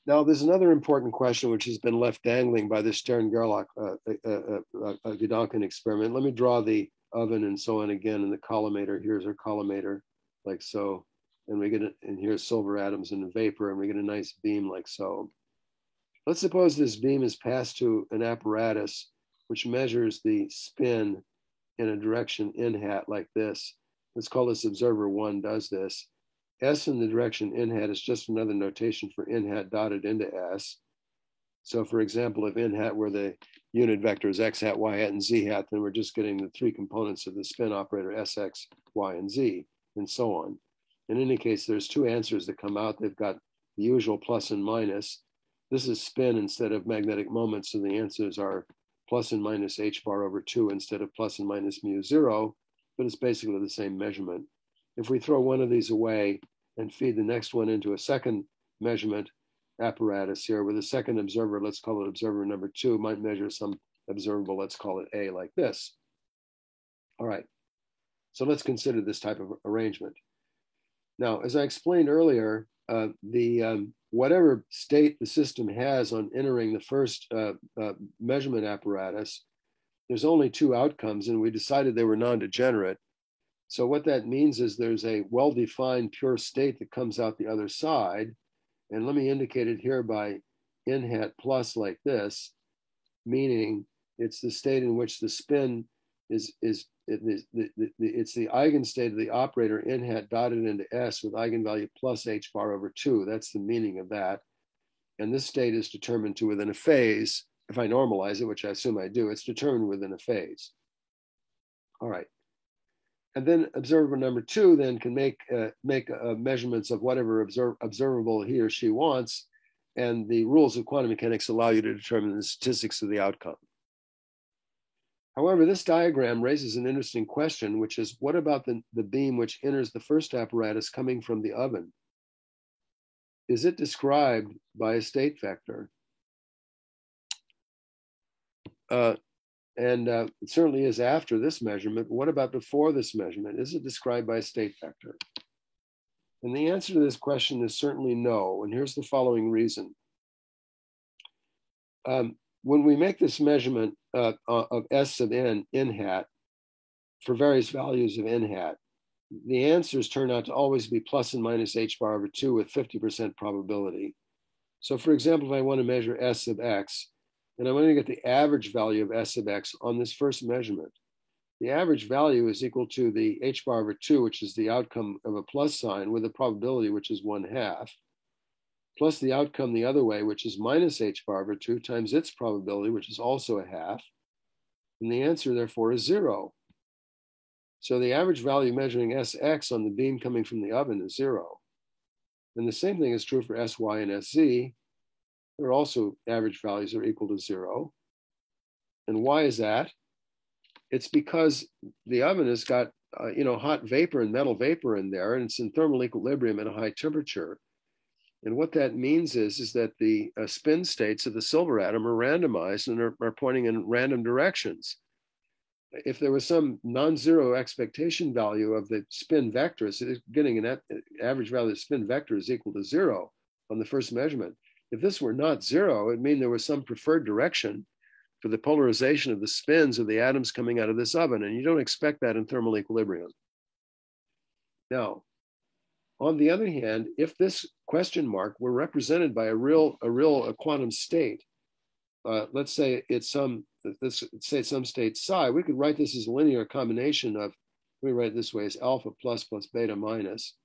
Now, there's another important question which has been left dangling by the Stern-Gerlach Gedanken experiment. Let me draw the oven and so on again in the collimator. Here's our collimator, like so. And and here's silver atoms in the vapor, and we get a nice beam like so. Let's suppose this beam is passed to an apparatus which measures the spin in a direction n hat like this. Let's call this observer 1 does this. S in the direction n hat is just another notation for n hat dotted into S. So for example, if n hat were the unit vectors x hat, y hat, and z hat, then we're just getting the three components of the spin operator sx, y, and z, and so on. In any case, there's two answers that come out. They've got the usual plus and minus. This is spin instead of magnetic moment, so the answers are plus and minus h bar over 2 instead of plus and minus mu 0, but it's basically the same measurement. If we throw one of these away and feed the next one into a second measurement apparatus here with a second observer, let's call it observer number 2, might measure some observable, let's call it A, like this. All right, so let's consider this type of arrangement. Now, as I explained earlier, whatever state the system has on entering the first measurement apparatus, there's only two outcomes, and we decided they were non-degenerate. So what that means is there's a well-defined pure state that comes out the other side, and let me indicate it here by n hat plus like this, meaning it's the state in which the spin it's the eigenstate of the operator n hat dotted into S with eigenvalue plus h bar over 2. That's the meaning of that. And this state is determined to within a phase. If I normalize it, which I assume I do, it's determined within a phase. All right. And then observer number 2 then can make measurements of whatever observable he or she wants. And the rules of quantum mechanics allow you to determine the statistics of the outcome. However, this diagram raises an interesting question, which is, what about the beam which enters the first apparatus coming from the oven? Is it described by a state vector? It certainly is after this measurement. What about before this measurement? Is it described by a state vector? And the answer to this question is certainly no. And here's the following reason. When we make this measurement of S sub n hat for various values of n hat, the answers turn out to always be plus and minus h bar over 2 with 50% probability. So for example, if I want to measure S sub x, and I want to get the average value of S sub x on this first measurement, the average value is equal to the h bar over 2, which is the outcome of a plus sign with a probability which is 1/2, plus the outcome the other way, which is minus h bar over 2 times its probability, which is also 1/2. And the answer, therefore, is 0. So the average value measuring Sx on the beam coming from the oven is 0. And the same thing is true for Sy and Sz. They're also average values are equal to 0. And why is that? It's because the oven has got hot vapor and metal vapor in there, and it's in thermal equilibrium at a high temperature. And what that means is that the spin states of the silver atom are randomized and are pointing in random directions. If there was some non-zero expectation value of the spin vector, so getting an average value of the spin vector is equal to 0 on the first measurement. If this were not 0, it would mean there was some preferred direction for the polarization of the spins of the atoms coming out of this oven, and you don't expect that in thermal equilibrium. Now, on the other hand, if this question mark were represented by a real quantum state, let's say it's some state psi, we could write this as a linear combination of, let me write it this way, as alpha plus beta minus.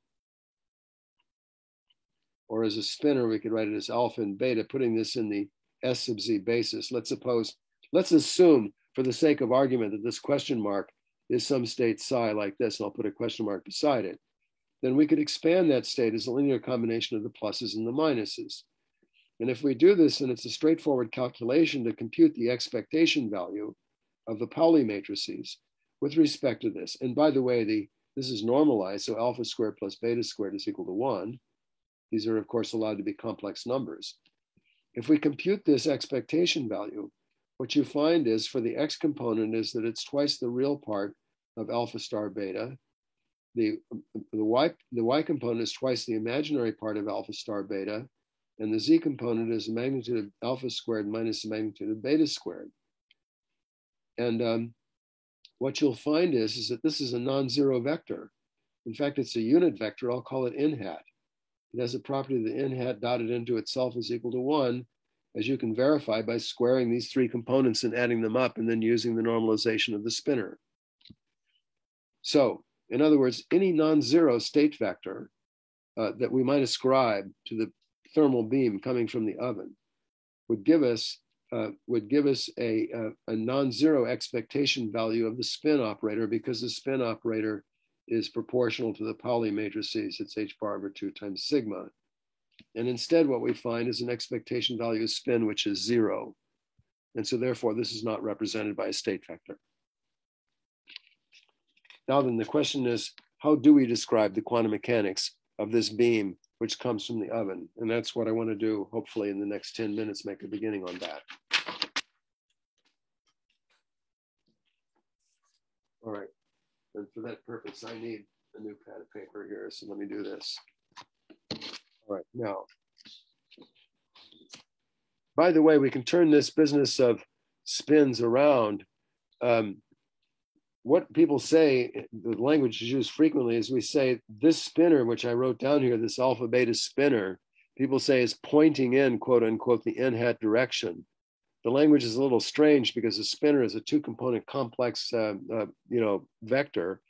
Or as a spinor, we could write it as alpha and beta, putting this in the S sub z basis. Let's assume, for the sake of argument, that this question mark is some state psi like this, and I'll put a question mark beside it. Then we could expand that state as a linear combination of the pluses and the minuses. And if we do this, then it's a straightforward calculation to compute the expectation value of the Pauli matrices with respect to this. And by the way, this is normalized, so alpha squared plus beta squared is equal to 1. These are, of course, allowed to be complex numbers. If we compute this expectation value, what you find is for the x component is that it's twice the real part of alpha star beta. The y component is twice the imaginary part of alpha star beta, and the z component is the magnitude of alpha squared minus the magnitude of beta squared. And what you'll find is that this is a non-zero vector. In fact, it's a unit vector. I'll call it n hat. It has a property that n hat dotted into itself is equal to 1, as you can verify by squaring these three components and adding them up and then using the normalization of the spinor. So, in other words, any non-zero state vector that we might ascribe to the thermal beam coming from the oven would give us a non-zero expectation value of the spin operator, because the spin operator is proportional to the Pauli matrices. It's h bar over 2 times sigma. And instead, what we find is an expectation value of spin, which is 0. And so therefore, this is not represented by a state vector. Now then, the question is, how do we describe the quantum mechanics of this beam which comes from the oven? And that's what I want to do, hopefully in the next 10 minutes, make a beginning on that. All right. And for that purpose, I need a new pad of paper here. So let me do this. All right. Now, by the way, we can turn this business of spins around. What people say, the language is used frequently, is we say this spinner, which I wrote down here, this alpha beta spinner, people say is pointing in, quote unquote, the n hat direction. The language is a little strange because a spinner is a two-component complex, vector,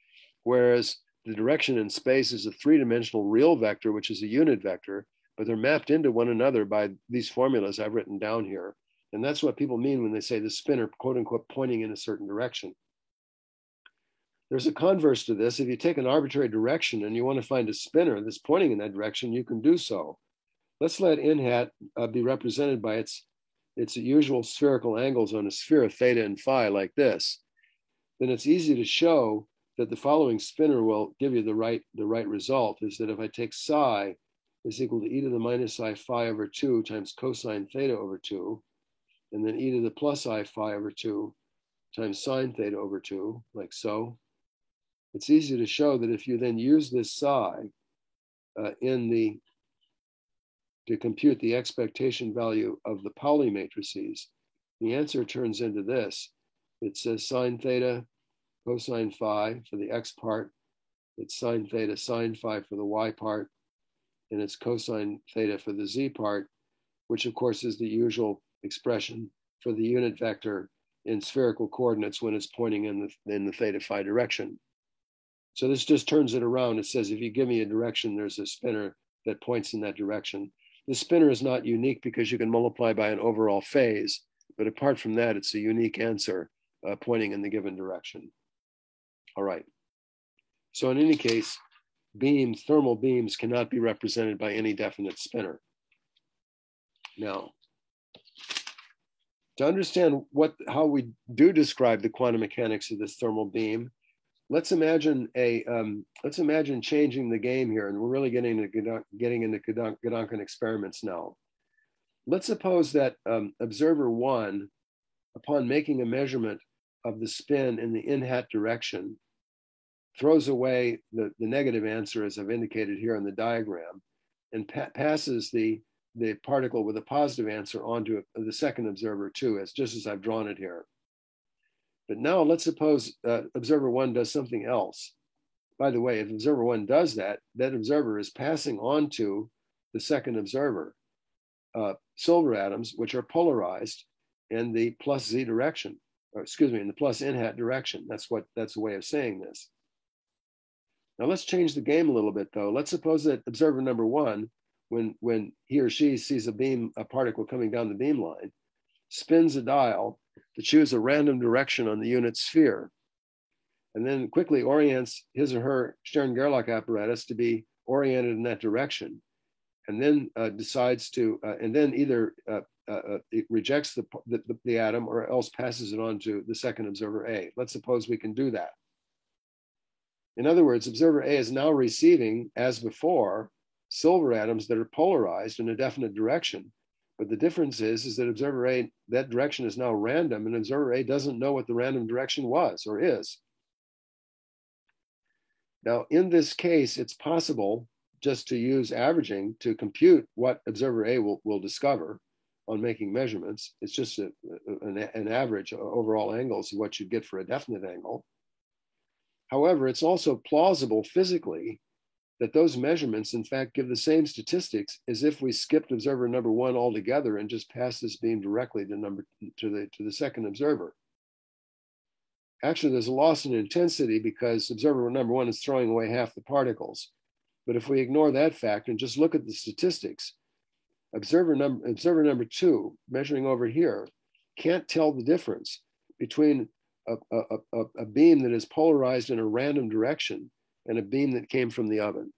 whereas the direction in space is a three-dimensional real vector, which is a unit vector, but they're mapped into one another by these formulas I've written down here. And that's what people mean when they say the spinner, quote unquote, pointing in a certain direction. There's a converse to this. If you take an arbitrary direction and you want to find a spinner that's pointing in that direction, you can do so. Let's let n hat be represented by its usual spherical angles on a sphere of theta and phi like this. Then it's easy to show that the following spinner will give you the right result, is that if I take psi is equal to e to the minus I phi over 2 times cosine theta over 2, and then e to the plus I phi over 2 times sine theta over 2, like so. It's easy to show that if you then use this psi to compute the expectation value of the Pauli matrices, the answer turns into this. It says sine theta cosine phi for the x part, it's sine theta sine phi for the y part, and it's cosine theta for the z part, which of course is the usual expression for the unit vector in spherical coordinates when it's pointing in the theta phi direction. So this just turns it around. It says if you give me a direction, there's a spinner that points in that direction. The spinner is not unique because you can multiply by an overall phase, but apart from that, it's a unique answer pointing in the given direction. All right. So in any case, thermal beams cannot be represented by any definite spinner. Now, to understand how we do describe the quantum mechanics of this thermal beam, let's imagine changing the game here, and we're really getting into Gedanken experiments now. Let's suppose that observer 1, upon making a measurement of the spin in the n hat direction, throws away the negative answer as I've indicated here in the diagram, and passes the particle with a positive answer onto the second observer 2, just as I've drawn it here. But now let's suppose observer 1 does something else. By the way, if observer 1 does that, that observer is passing on to the second observer silver atoms, which are polarized in the plus z direction, in the plus n hat direction. That's a way of saying this. Now let's change the game a little bit though. Let's suppose that observer number 1, when he or she sees a particle coming down the beam line, spins a dial to choose a random direction on the unit sphere, and then quickly orients his or her Stern-Gerlach apparatus to be oriented in that direction, and then decides to, and then either it rejects the atom or else passes it on to the second observer A. Let's suppose we can do that. In other words, observer A is now receiving, as before, silver atoms that are polarized in a definite direction. But the difference is that observer A, that direction is now random, and observer A doesn't know what the random direction was or is. Now, in this case, it's possible just to use averaging to compute what observer A will discover on making measurements. It's just an average overall angles of what you get for a definite angle. However, it's also plausible physically that those measurements, in fact, give the same statistics as if we skipped observer number 1 altogether and just passed this beam directly to the second observer. Actually, there's a loss in intensity because observer number 1 is throwing away half the particles. But if we ignore that fact and just look at the statistics, observer number 2, measuring over here, can't tell the difference between a beam that is polarized in a random direction and a beam that came from the oven.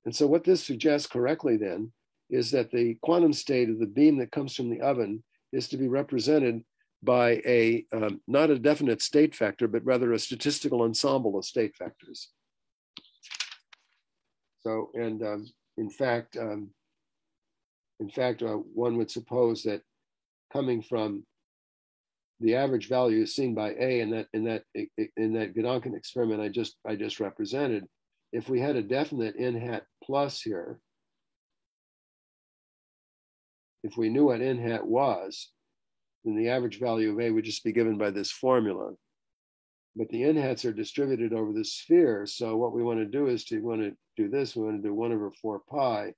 And so what this suggests correctly then is that the quantum state of the beam that comes from the oven is to be represented by not a definite state vector, but rather a statistical ensemble of state vectors. So, and in fact, one would suppose that coming from the average value is seen by A in that Gedanken experiment I just represented. If we had a definite n hat plus here, if we knew what n hat was, then the average value of A would just be given by this formula. But the n hats are distributed over the sphere. So what we want to do is we want to do 1/4 pi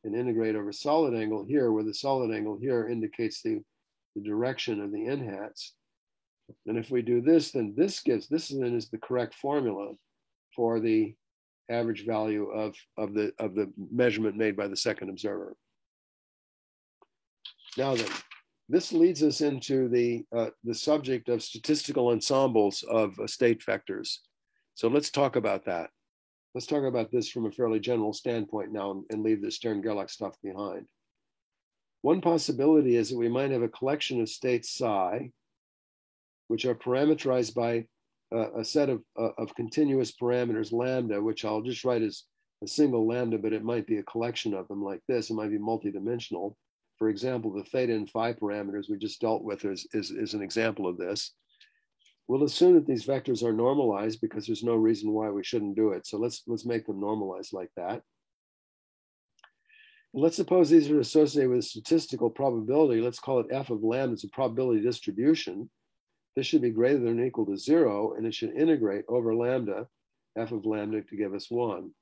and integrate over solid angle here, where the solid angle here indicates the direction of the n hats. And if we do this, then this is the correct formula for the average value of the measurement made by the second observer. Now then, this leads us into the subject of statistical ensembles of state vectors. So let's talk about that. Let's talk about this from a fairly general standpoint now and leave the Stern-Gerlach stuff behind. One possibility is that we might have a collection of states psi, which are parameterized by a set of continuous parameters lambda, which I'll just write as a single lambda, but it might be a collection of them like this. It might be multidimensional. For example, the theta and phi parameters we just dealt with is an example of this. We'll assume that these vectors are normalized because there's no reason why we shouldn't do it. So let's make them normalized like that. Let's suppose these are associated with statistical probability. Let's call it f of lambda. It's a probability distribution. This should be greater than or equal to 0, and it should integrate over lambda, f of lambda, to give us 1.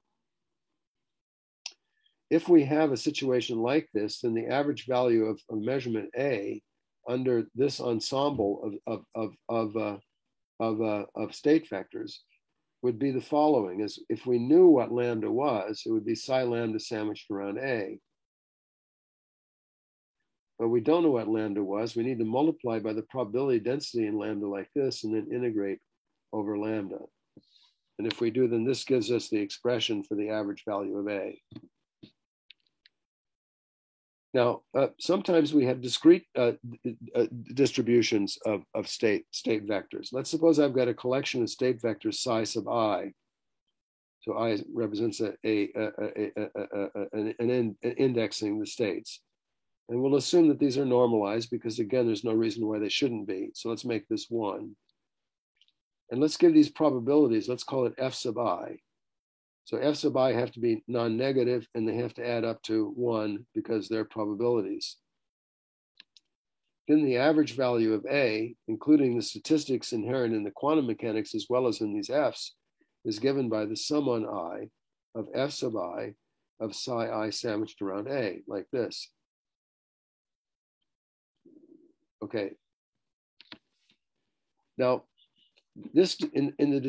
If we have a situation like this, then the average value of measurement A under this ensemble of state vectors would be the following: is if we knew what lambda was, it would be psi lambda sandwiched around A. But we don't know what lambda was. We need to multiply by the probability density in lambda like this and then integrate over lambda. And if we do, then this gives us the expression for the average value of A. Now, sometimes we have discrete distributions of state vectors. Let's suppose I've got a collection of state vectors psi sub I. So I represents an indexing the states. And we'll assume that these are normalized because, again, there's no reason why they shouldn't be. So let's make this 1. And let's give these probabilities. Let's call it f sub I. So f sub I have to be non-negative, and they have to add up to 1 because they're probabilities. Then the average value of A, including the statistics inherent in the quantum mechanics as well as in these f's, is given by the sum on I of f sub I of psi I sandwiched around A, like this. Okay. Now, this in the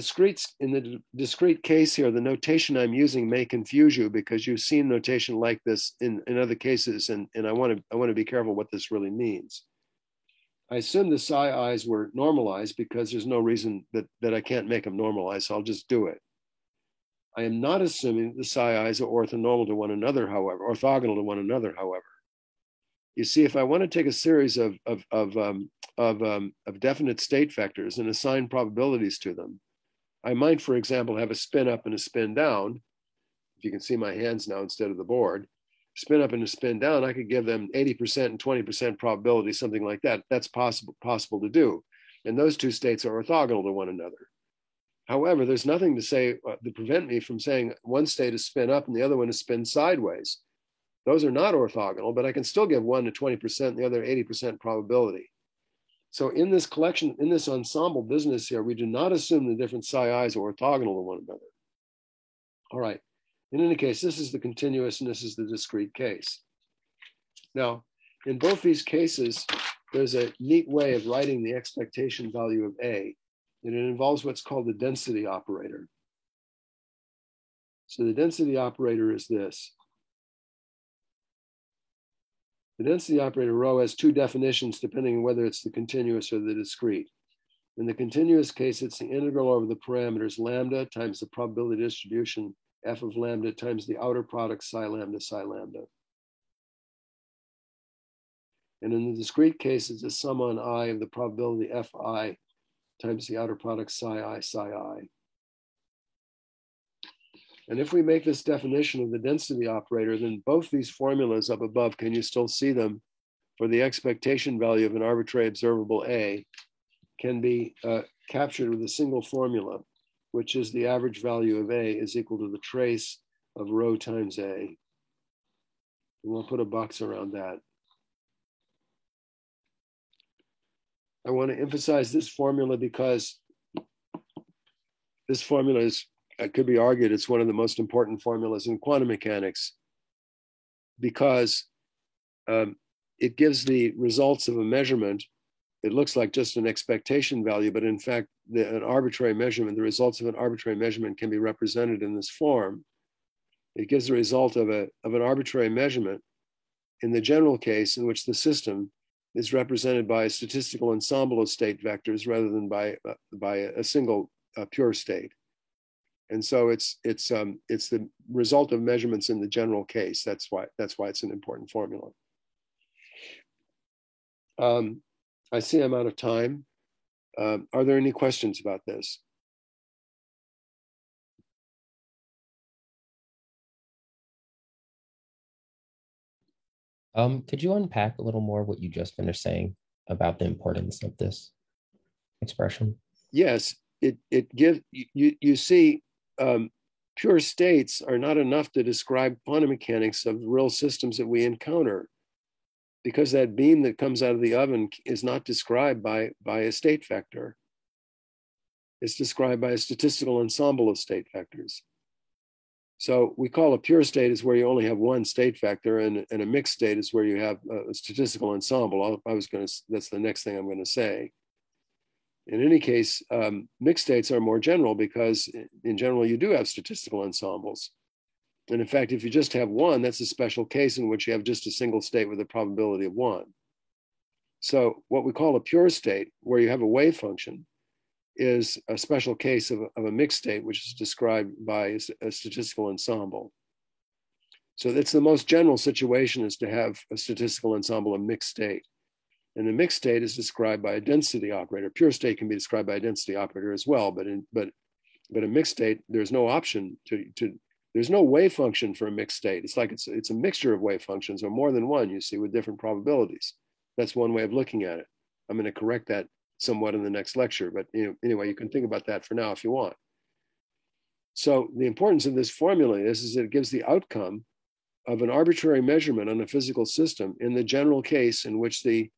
discrete case here, the notation I'm using may confuse you because you've seen notation like this in other cases, and I want to be careful what this really means. I assume the psi i's were normalized because there's no reason that I can't make them normalized, so I'll just do it. I am not assuming that the psi i's are orthogonal to one another, however. You see, if I want to take a series of definite state vectors and assign probabilities to them, I might, for example, have a spin up and a spin down. If you can see my hands now instead of the board, spin up and a spin down, I could give them 80% and 20% probability, something like that. That's possible to do. And those two states are orthogonal to one another. However, there's nothing to say to prevent me from saying one state is spin up and the other one is spin sideways. Those are not orthogonal, but I can still give one to 20% and the other 80% probability. So in this collection, in this ensemble business here, we do not assume the different psi i's are orthogonal to one another. All right. In any case, this is the continuous and this is the discrete case. Now, in both these cases, there's a neat way of writing the expectation value of A, and it involves what's called the density operator. So the density operator is this. The density operator rho has two definitions depending on whether it's the continuous or the discrete. In the continuous case, it's the integral over the parameters lambda times the probability distribution f of lambda times the outer product psi lambda psi lambda. And in the discrete case, it's the sum on I of the probability fi times the outer product psi I psi I. And if we make this definition of the density operator, then both these formulas up above, can you still see them, for the expectation value of an arbitrary observable A can be captured with a single formula, which is the average value of A is equal to the trace of rho times A. And we'll put a box around that. I want to emphasize this formula because this formula is, it could be argued, it's one of the most important formulas in quantum mechanics because it gives the results of a measurement. It looks like just an expectation value, but in fact, an arbitrary measurement, the results of an arbitrary measurement can be represented in this form. It gives the result of an arbitrary measurement in the general case in which the system is represented by a statistical ensemble of state vectors rather than by a single pure state. And so it's the result of measurements in the general case. That's why it's an important formula. I see I'm out of time. Are there any questions about this? Could you unpack a little more what you just finished saying about the importance of this expression? Yes, it gives you see pure states are not enough to describe quantum mechanics of real systems that we encounter, because that beam that comes out of the oven is not described by a state vector. It's described by a statistical ensemble of state vectors. So we call a pure state is where you only have one state vector, and a mixed state is where you have a statistical ensemble. That's the next thing I'm going to say. In any case, mixed states are more general because in general, you do have statistical ensembles. And in fact, if you just have one, that's a special case in which you have just a single state with a probability of one. So what we call a pure state, where you have a wave function, is a special case of a mixed state, which is described by a statistical ensemble. So that's the most general situation, is to have a statistical ensemble of mixed state. And the mixed state is described by a density operator. Pure state can be described by a density operator as well, but a mixed state, there's no option there's no wave function for a mixed state. It's like it's a mixture of wave functions, or more than one, you see, with different probabilities. That's one way of looking at it. I'm going to correct that somewhat in the next lecture, but anyway, you can think about that for now if you want. So the importance of this formula is that it gives the outcome of an arbitrary measurement on a physical system in the general case in which the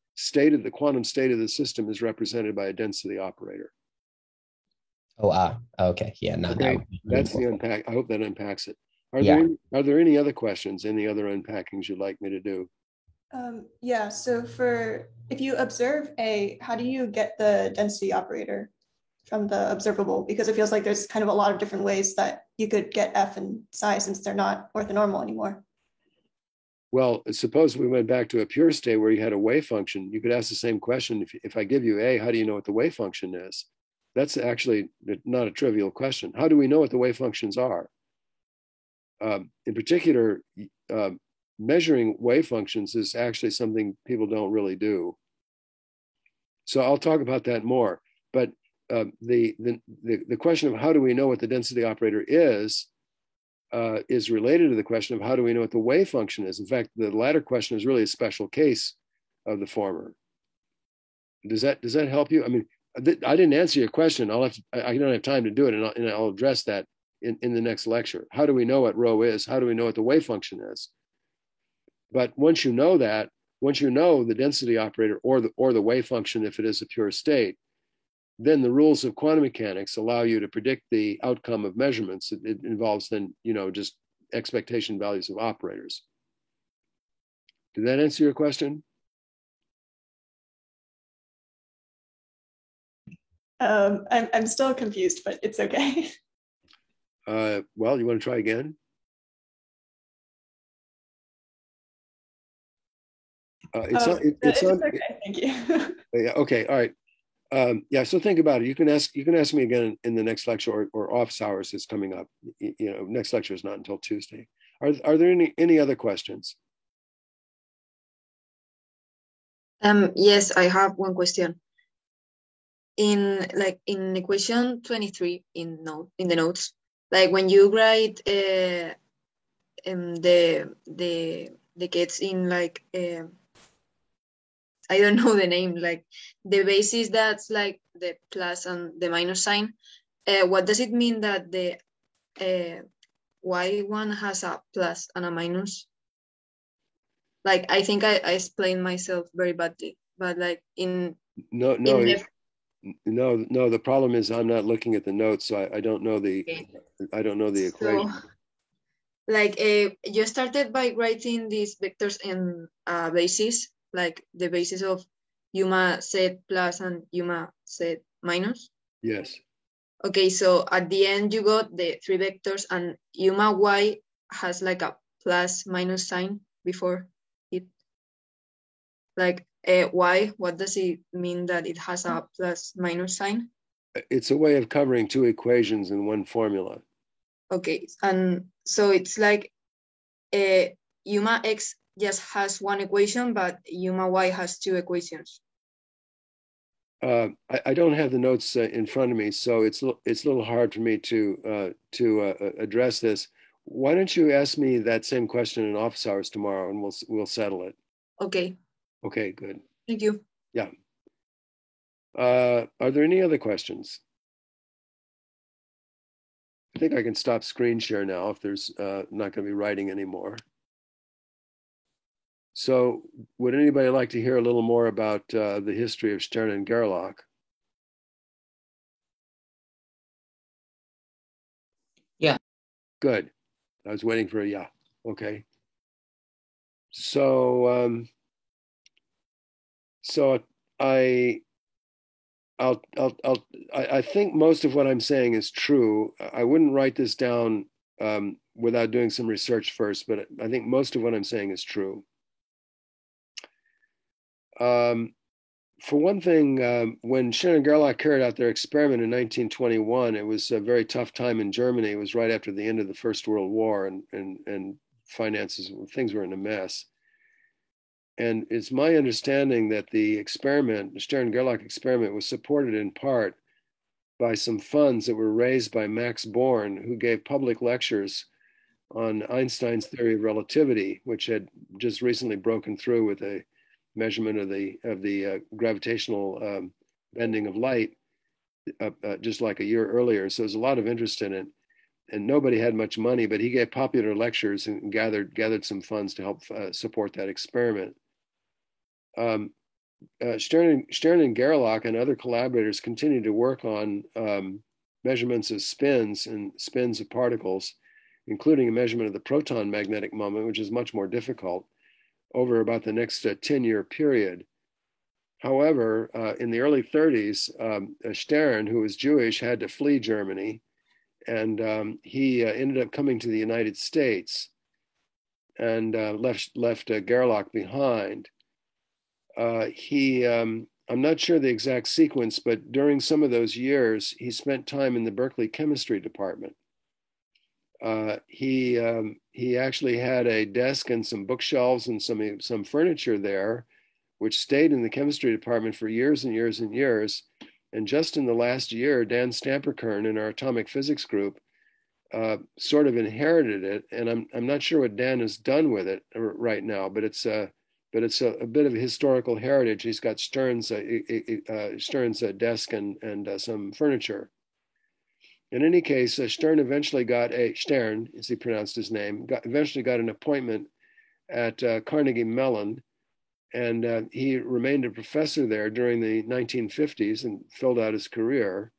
quantum state of the system is represented by a density operator. Okay. Yeah, no, okay. That's the unpack. I hope that unpacks it. Are there any other questions, any other unpackings you'd like me to do? Yeah, so if you observe A, how do you get the density operator from the observable? Because it feels like there's kind of a lot of different ways that you could get F and psi since they're not orthonormal anymore. Well, suppose we went back to a pure state where you had a wave function. You could ask the same question. If I give you A, how do you know what the wave function is? That's actually not a trivial question. How do we know what the wave functions are? In particular, measuring wave functions is actually something people don't really do. So I'll talk about that more. But the question of how do we know what the density operator is related to the question of how do we know what the wave function is. In fact, the latter question is really a special case of the former. Does that help you? I mean, I didn't answer your question. I don't have time to do it, and I'll address that in the next lecture. How do we know what rho is? How do we know what the wave function is? But once you know that, once you know the density operator or the wave function, if it is a pure state, then the rules of quantum mechanics allow you to predict the outcome of measurements. It involves then, just expectation values of operators. Did that answer your question? I'm still confused, but it's okay. Well, you want to try again? It's okay. Thank you. Yeah, okay. All right. So think about it. You can ask me again in the next lecture or office hours is coming up. Next lecture is not until Tuesday. Are there any other questions? Yes, I have one question. In equation 23 in the notes, like when you write the gates in I don't know the name, like the basis that's like the plus and the minus sign. What does it mean that the y1 has a plus and a minus? Like, I think I explained myself very badly, but like in No, the problem is I'm not looking at the notes, so I don't know the equation. So, like, you started by writing these vectors in basis, like the basis of Yuma Z plus and Yuma Z minus. Yes. Okay, so at the end you got the three vectors, and Yuma Y has like a plus minus sign before it. Like Y, what does it mean that it has a plus minus sign? It's a way of covering two equations in one formula. Okay, and so it's like Yuma X just has one equation, but Yuma Y has two equations. I don't have the notes in front of me, so it's a little hard for me to address this. Why don't you ask me that same question in office hours tomorrow, and we'll settle it. Okay. Okay, good. Thank you. Yeah. Are there any other questions? I think I can stop screen share now if there's not going to be writing anymore. So would anybody like to hear a little more about the history of Stern and Gerlach? Yeah. Good. I was waiting for a yeah. Okay. So I think most of what I'm saying is true. I wouldn't write this down without doing some research first, but I think most of what I'm saying is true. For one thing, when Stern and Gerlach carried out their experiment in 1921, it was a very tough time in Germany. It was right after the end of the First World War, and finances, things were in a mess. And it's my understanding that the experiment, the Stern-Gerlach experiment, was supported in part by some funds that were raised by Max Born, who gave public lectures on Einstein's theory of relativity, which had just recently broken through with a measurement of the gravitational bending of light, just like a year earlier. So there's a lot of interest in it, and nobody had much money, but he gave popular lectures and gathered some funds to help support that experiment. Stern and Gerlach and other collaborators continued to work on measurements of spins and spins of particles, including a measurement of the proton magnetic moment, which is much more difficult, over about the next 10-year period. However, in the early 30s, Stern, who was Jewish, had to flee Germany, and he ended up coming to the United States and left Gerlach behind. I'm not sure the exact sequence, but during some of those years, he spent time in the Berkeley chemistry department. He actually had a desk and some bookshelves and some furniture there, which stayed in the chemistry department for years and years and years. And just in the last year, Dan Stamperkern in our atomic physics group sort of inherited it. And I'm not sure what Dan has done with it right now, but it's a bit of a historical heritage. He's got Stern's desk and some furniture. In any case, Stern eventually Stern, as he pronounced his name, eventually got an appointment at Carnegie Mellon, and he remained a professor there during the 1950s and filled out his career.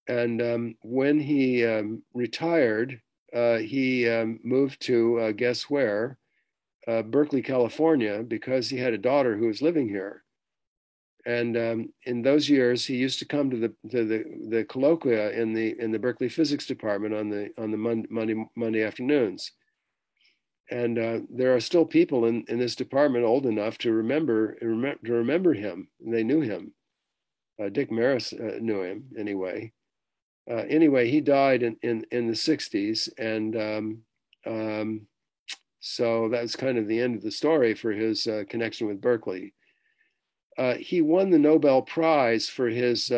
And when he retired, he moved to, guess where? Berkeley, California, because he had a daughter who was living here. And in those years, he used to come to the colloquia in the Berkeley physics department on the Monday afternoons. And there are still people in this department old enough to remember him. They knew him. Dick Maris knew him anyway. Anyway, he died in the 60s, and so that's kind of the end of the story for his connection with Berkeley. He won the Nobel Prize for his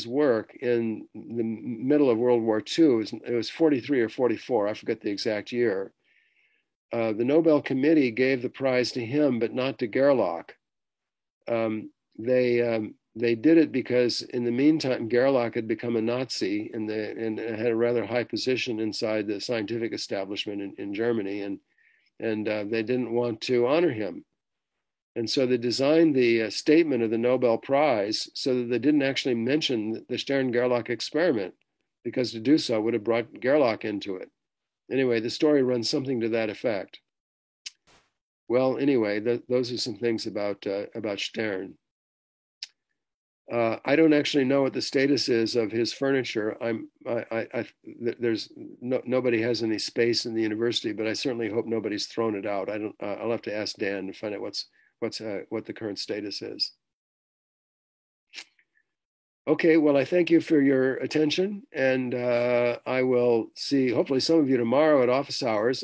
work in the middle of World War II. It was 43 or 44. I forget the exact year. The Nobel Committee gave the prize to him, but not to Gerlach. They they did it because in the meantime, Gerlach had become a Nazi and had a rather high position inside the scientific establishment in Germany, and they didn't want to honor him. And so they designed the statement of the Nobel Prize so that they didn't actually mention the Stern-Gerlach experiment, because to do so would have brought Gerlach into it. Anyway, the story runs something to that effect. Well, anyway, those are some things about Stern. I don't actually know what the status is of his furniture. Nobody has any space in the university, but I certainly hope nobody's thrown it out. I'll have to ask Dan to find out what the current status is. Okay, well, I thank you for your attention, and I will see hopefully some of you tomorrow at office hours.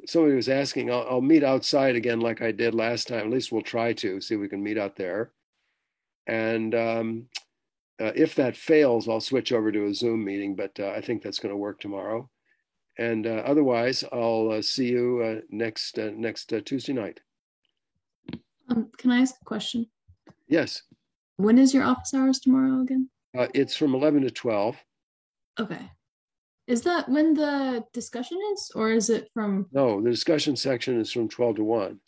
Somebody was asking, I'll meet outside again like I did last time. At least we'll try to see if we can meet out there. And if that fails, I'll switch over to a Zoom meeting, but I think that's going to work tomorrow. And otherwise, I'll see you next Tuesday night. Can I ask a question? Yes. When is your office hours tomorrow again? It's from 11 to 12. Okay. Is that when the discussion is, or is it from? No, the discussion section is from 12 to 1.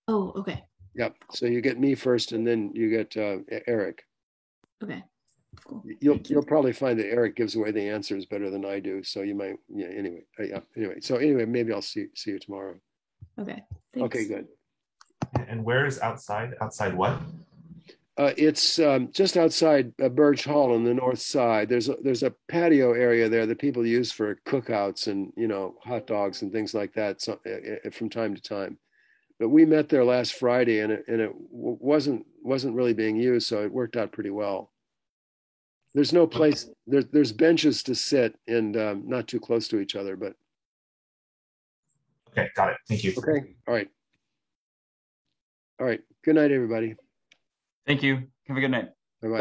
Oh, okay. Yep. So you get me first, and then you get Eric. Okay. Cool. You'll probably find that Eric gives away the answers better than I do. So you might, yeah. Anyway, So anyway, maybe I'll see you tomorrow. Okay. Thanks. Okay. Good. And where is outside? Outside what? It's just outside Burge Hall on the north side. There's a patio area there that people use for cookouts and hot dogs and things like that. So, from time to time. But we met there last Friday, and it wasn't really being used, so it worked out pretty well. There's no place. There's benches to sit, and not too close to each other. But okay, got it. Thank you. Okay. All right. Good night, everybody. Thank you. Have a good night. Bye-bye.